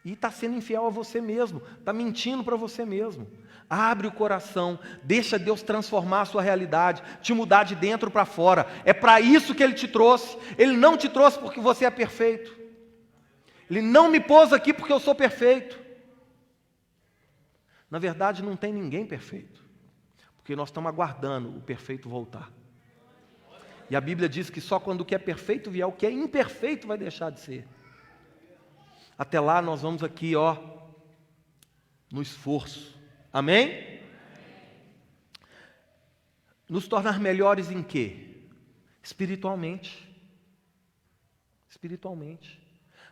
E está sendo infiel a você mesmo. Está mentindo para você mesmo. Abre o coração, deixa Deus transformar a sua realidade, te mudar de dentro para fora. É para isso que Ele te trouxe. Ele não te trouxe porque você é perfeito. Ele não me pôs aqui porque eu sou perfeito. Na verdade, não tem ninguém perfeito. Porque nós estamos aguardando o perfeito voltar. E a Bíblia diz que só quando o que é perfeito vier, o que é imperfeito vai deixar de ser. Até lá nós vamos aqui, no esforço. Amém? Nos tornar melhores em quê? Espiritualmente. Espiritualmente.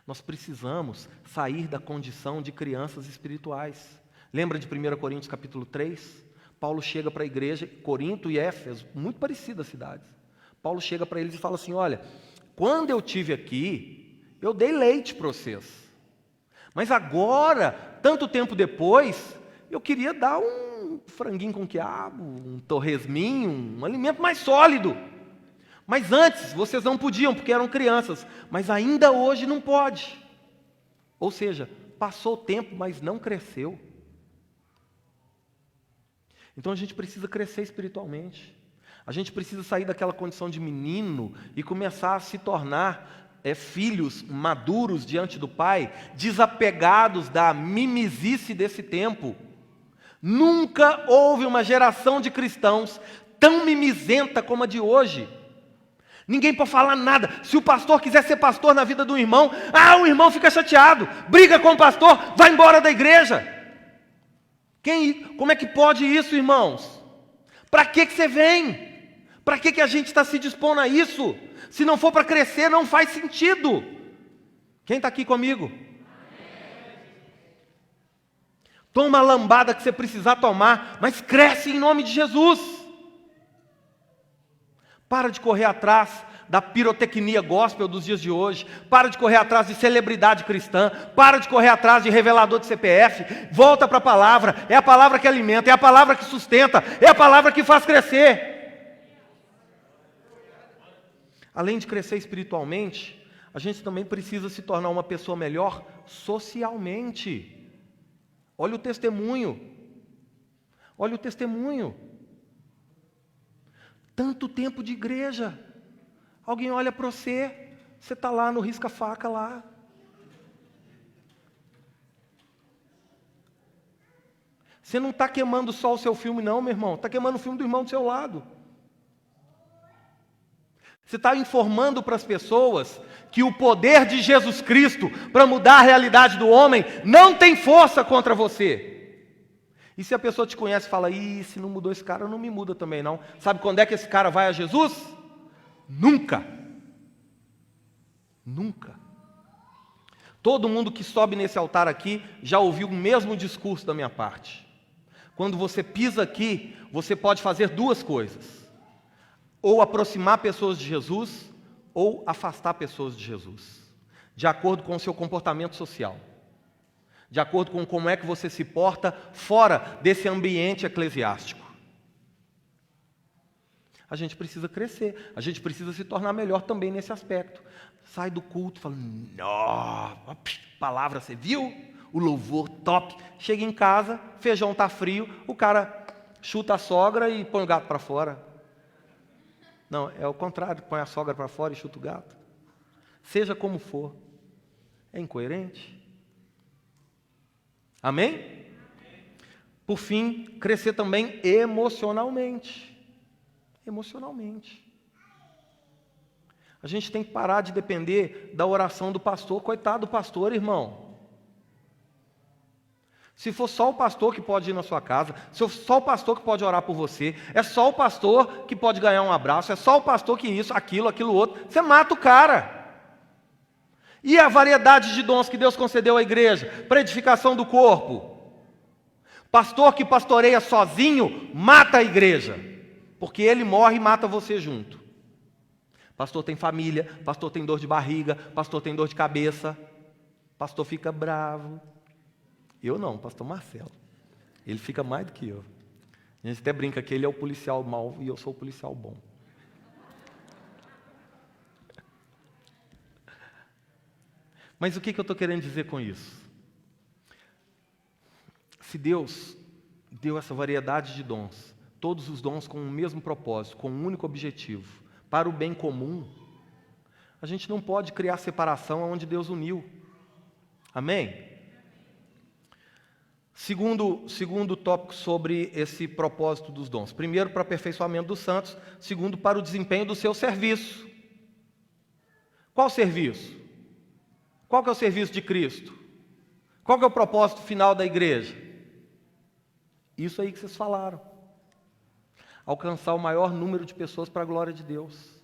Nós precisamos sair da condição de crianças espirituais. Lembra de 1 Coríntios capítulo 3? Paulo chega para a igreja, Corinto e Éfeso, muito parecidas as cidades. Paulo chega para eles e fala assim, olha, quando eu estive aqui, eu dei leite para vocês. Mas agora, tanto tempo depois, eu queria dar um franguinho com quiabo, um torresminho, um alimento mais sólido. Mas antes, vocês não podiam, porque eram crianças. Mas ainda hoje não pode. Ou seja, passou o tempo, mas não cresceu. Então a gente precisa crescer espiritualmente. A gente precisa sair daquela condição de menino e começar a se tornar filhos maduros diante do Pai, desapegados da mimizice desse tempo. Nunca houve uma geração de cristãos tão mimizenta como a de hoje. Ninguém pode falar nada. Se o pastor quiser ser pastor na vida do irmão, o irmão fica chateado, briga com o pastor, vai embora da igreja. Como é que pode isso, irmãos? Para que você vem? Para que a gente está se dispondo a isso? Se não for para crescer, não faz sentido. Quem está aqui comigo? Toma a lambada que você precisar tomar, mas cresce em nome de Jesus. Para de correr atrás da pirotecnia gospel dos dias de hoje. Para de correr atrás de celebridade cristã. Para de correr atrás de revelador de CPF. Volta para a palavra. É a palavra que alimenta, é a palavra que sustenta, é a palavra que faz crescer. Além de crescer espiritualmente, a gente também precisa se tornar uma pessoa melhor socialmente. Olha o testemunho. Olha o testemunho. Tanto tempo de igreja. Alguém olha para você, você está lá no risca-faca lá. Você não está queimando só o seu filme não, meu irmão. Está queimando o filme do irmão do seu lado. Você está informando para as pessoas que o poder de Jesus Cristo para mudar a realidade do homem não tem força contra você. E se a pessoa te conhece e fala, se não mudou esse cara, não me muda também não. Sabe quando é que esse cara vai a Jesus? Nunca. Nunca. Todo mundo que sobe nesse altar aqui já ouviu o mesmo discurso da minha parte. Quando você pisa aqui, você pode fazer duas coisas. Ou aproximar pessoas de Jesus, ou afastar pessoas de Jesus. De acordo com o seu comportamento social. De acordo com como é que você se porta fora desse ambiente eclesiástico. A gente precisa crescer, a gente precisa se tornar melhor também nesse aspecto. Sai do culto falando, nossa, palavra, você viu? O louvor top. Chega em casa, feijão está frio, o cara chuta a sogra e põe o gato para fora. Não, é o contrário, põe a sogra para fora e chuta o gato. Seja como for, é incoerente. Amém? Por fim, crescer também emocionalmente. Emocionalmente. A gente tem que parar de depender da oração do pastor. Coitado do pastor, irmão. Se for só o pastor que pode ir na sua casa, se for só o pastor que pode orar por você, é só o pastor que pode ganhar um abraço, é só o pastor que isso, aquilo outro, você mata o cara. E a variedade de dons que Deus concedeu à igreja para edificação do corpo? Pastor que pastoreia sozinho, mata a igreja, porque ele morre e mata você junto. Pastor tem família, pastor tem dor de barriga, pastor tem dor de cabeça, pastor fica bravo. Eu não, pastor Marcelo. Ele fica mais do que eu. A gente até brinca que ele é o policial mau e eu sou o policial bom. Mas o que eu estou querendo dizer com isso? Se Deus deu essa variedade de dons, todos os dons com o mesmo propósito, com um único objetivo, para o bem comum, a gente não pode criar separação onde Deus uniu. Amém? Segundo tópico sobre esse propósito dos dons. Primeiro, para o aperfeiçoamento dos santos. Segundo, para o desempenho do seu serviço. Qual serviço? Qual que é o serviço de Cristo? Qual que é o propósito final da igreja? Isso aí que vocês falaram. Alcançar o maior número de pessoas para a glória de Deus.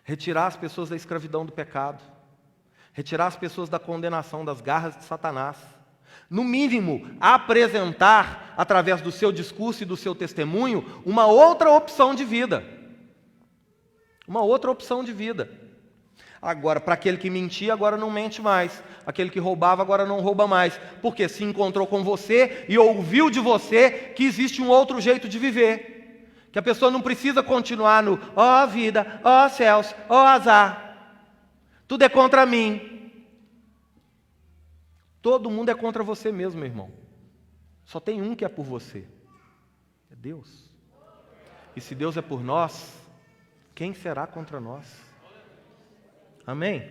Retirar as pessoas da escravidão do pecado. Retirar as pessoas da condenação, das garras de Satanás. No mínimo, apresentar, através do seu discurso e do seu testemunho, uma outra opção de vida. Uma outra opção de vida. Agora, para aquele que mentia, agora não mente mais. Aquele que roubava, agora não rouba mais. Porque se encontrou com você e ouviu de você que existe um outro jeito de viver. Que a pessoa não precisa continuar no ó vida, ó céus, ó azar. Tudo é contra mim. Todo mundo é contra você mesmo, meu irmão. Só tem um que é por você. É Deus. E se Deus é por nós, quem será contra nós? Amém?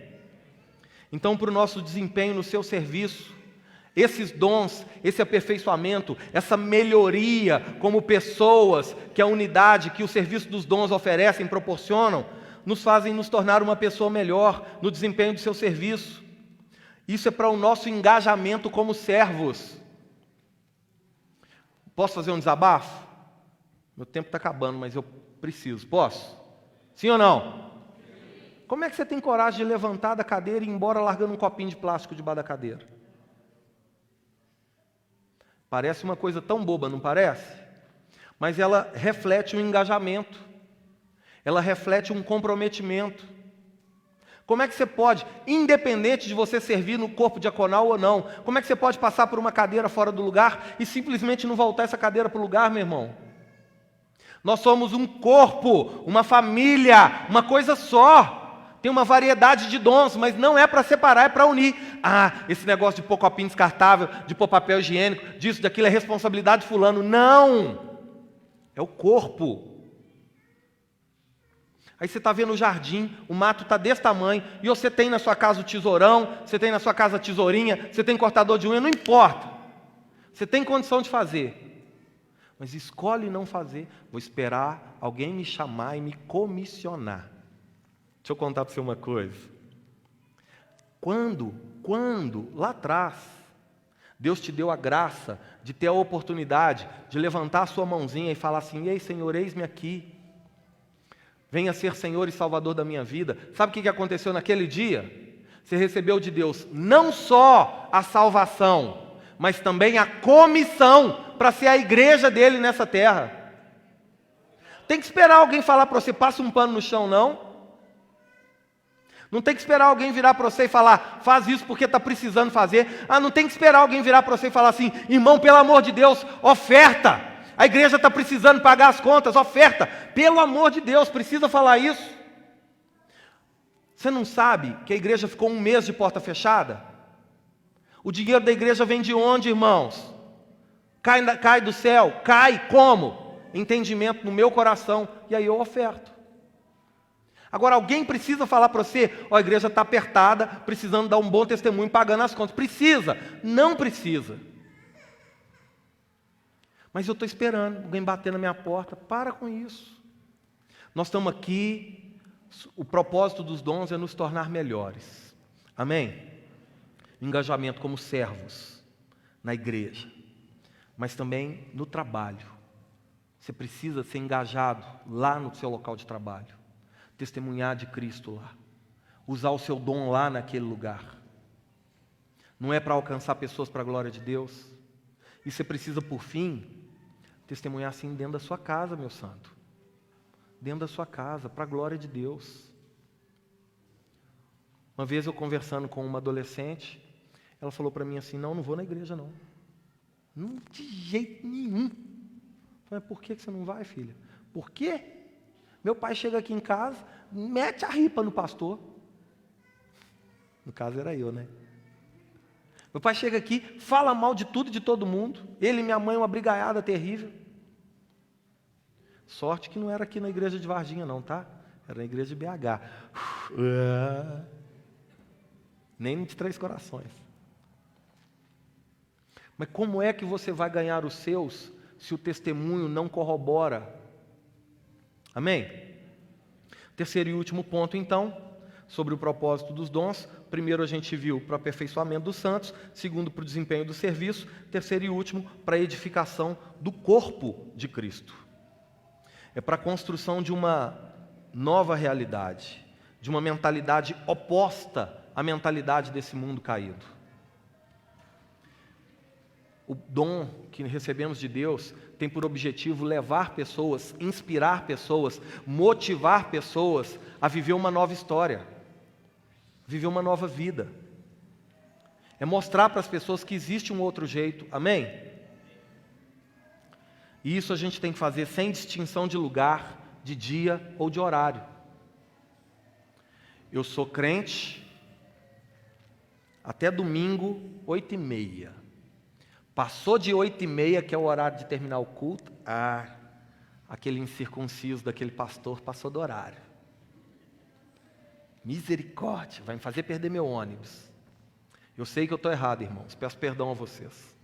Então, para o nosso desempenho no seu serviço, esses dons, esse aperfeiçoamento, essa melhoria como pessoas, que a unidade que o serviço dos dons oferecem, proporcionam, nos fazem nos tornar uma pessoa melhor no desempenho do seu serviço. Isso é para o nosso engajamento como servos. Posso fazer um desabafo? Meu tempo está acabando, mas eu preciso. Posso? Sim ou não? Como é que você tem coragem de levantar da cadeira e ir embora largando um copinho de plástico debaixo da cadeira? Parece uma coisa tão boba, não parece? Mas ela reflete um engajamento. Ela reflete um comprometimento. Como é que você pode, independente de você servir no corpo diaconal ou não, como é que você pode passar por uma cadeira fora do lugar e simplesmente não voltar essa cadeira para o lugar, meu irmão? Nós somos um corpo, uma família, uma coisa só. Tem uma variedade de dons, mas não é para separar, é para unir. Ah, esse negócio de pôr copinho descartável, de pôr papel higiênico, disso, daquilo, é responsabilidade de fulano. Não! É o corpo. Aí você está vendo o jardim, o mato está desse tamanho, e você tem na sua casa o tesourão, você tem na sua casa a tesourinha, você tem cortador de unha, não importa. Você tem condição de fazer. Mas escolhe não fazer. Vou esperar alguém me chamar e me comissionar. Deixa eu contar para você uma coisa. Quando, lá atrás, Deus te deu a graça de ter a oportunidade de levantar a sua mãozinha e falar assim: ei, Senhor, eis-me aqui. Venha ser Senhor e Salvador da minha vida. Sabe o que aconteceu naquele dia? Você recebeu de Deus não só a salvação, mas também a comissão para ser a igreja dele nessa terra. Tem que esperar alguém falar para você: passa um pano no chão, não. Não tem que esperar alguém virar para você e falar: faz isso porque está precisando fazer. Ah, não tem que esperar alguém virar para você e falar assim: irmão, pelo amor de Deus, oferta. A igreja está precisando pagar as contas, oferta. Pelo amor de Deus, precisa falar isso. Você não sabe que a igreja ficou um mês de porta fechada? O dinheiro da igreja vem de onde, irmãos? Cai do céu. Cai como? Entendimento no meu coração. E aí eu oferto. Agora alguém precisa falar para você: ó, a igreja está apertada, precisando dar um bom testemunho, pagando as contas. Precisa? Não precisa. Mas eu estou esperando alguém bater na minha porta. Para com isso. Nós estamos aqui, o propósito dos dons é nos tornar melhores. Amém? Engajamento como servos na igreja, mas também no trabalho. Você precisa ser engajado lá no seu local de trabalho, testemunhar de Cristo lá, usar o seu dom lá naquele lugar. Não é para alcançar pessoas para a glória de Deus. E você precisa, por fim, testemunhar assim dentro da sua casa, meu santo. Dentro da sua casa, para a glória de Deus. Uma vez eu conversando com uma adolescente, ela falou para mim assim: não vou na igreja não. Não, de jeito nenhum. Eu falei: por que você não vai, filha? Por quê? Meu pai chega aqui em casa, mete a ripa no pastor. No caso era eu, né? Meu pai chega aqui, fala mal de tudo e de todo mundo. Ele e minha mãe, uma brigaiada terrível. Sorte que não era aqui na igreja de Varginha não, tá? Era na igreja de BH. Nem de Três Corações. Mas como é que você vai ganhar os seus se o testemunho não corrobora? Amém? Terceiro e último ponto, então, sobre o propósito dos dons. Primeiro a gente viu para o aperfeiçoamento dos santos, segundo para o desempenho do serviço, terceiro e último para a edificação do corpo de Cristo. É para a construção de uma nova realidade, de uma mentalidade oposta à mentalidade desse mundo caído. O dom que recebemos de Deus tem por objetivo levar pessoas, inspirar pessoas, motivar pessoas a viver uma nova história, viver uma nova vida. É mostrar para as pessoas que existe um outro jeito. Amém? E isso a gente tem que fazer sem distinção de lugar, de dia ou de horário. Eu sou crente até domingo, 8h30. Passou de 8h30, que é o horário de terminar o culto, aquele incircunciso daquele pastor passou do horário. Misericórdia, vai me fazer perder meu ônibus. Eu sei que eu estou errado, irmãos, peço perdão a vocês.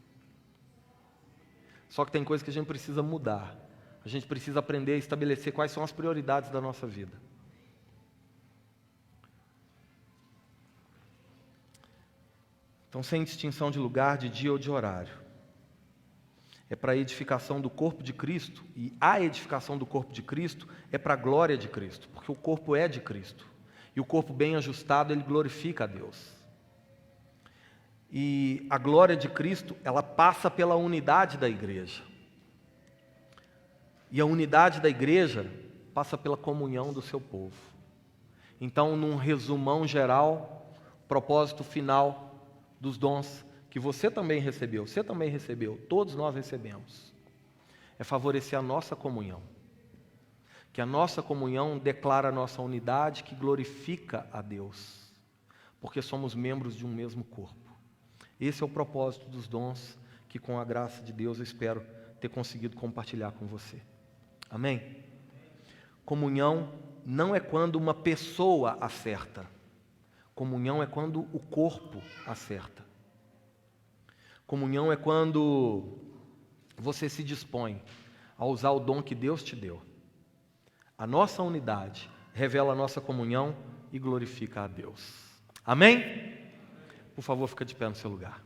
Só que tem coisa que a gente precisa mudar. A gente precisa aprender a estabelecer quais são as prioridades da nossa vida. Então, sem distinção de lugar, de dia ou de horário. É para a edificação do corpo de Cristo, e a edificação do corpo de Cristo é para a glória de Cristo, porque o corpo é de Cristo. E o corpo bem ajustado, ele glorifica a Deus. E a glória de Cristo, ela passa pela unidade da igreja. E a unidade da igreja passa pela comunhão do seu povo. Então, num resumão geral, propósito final dos dons que você também recebeu, todos nós recebemos, é favorecer a nossa comunhão. que a nossa comunhão declara a nossa unidade, que glorifica a Deus, porque somos membros de um mesmo corpo. Esse é o propósito dos dons que, com a graça de Deus, eu espero ter conseguido compartilhar com você. Amém? Comunhão não é quando uma pessoa acerta. Comunhão é quando o corpo acerta. Comunhão é quando você se dispõe a usar o dom que Deus te deu. A nossa unidade revela a nossa comunhão e glorifica a Deus. Amém? Por favor, fica de pé no seu lugar.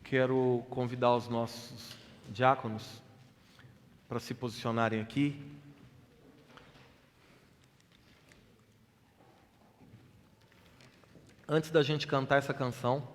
Quero convidar os nossos diáconos para se posicionarem aqui. Antes da gente cantar essa canção,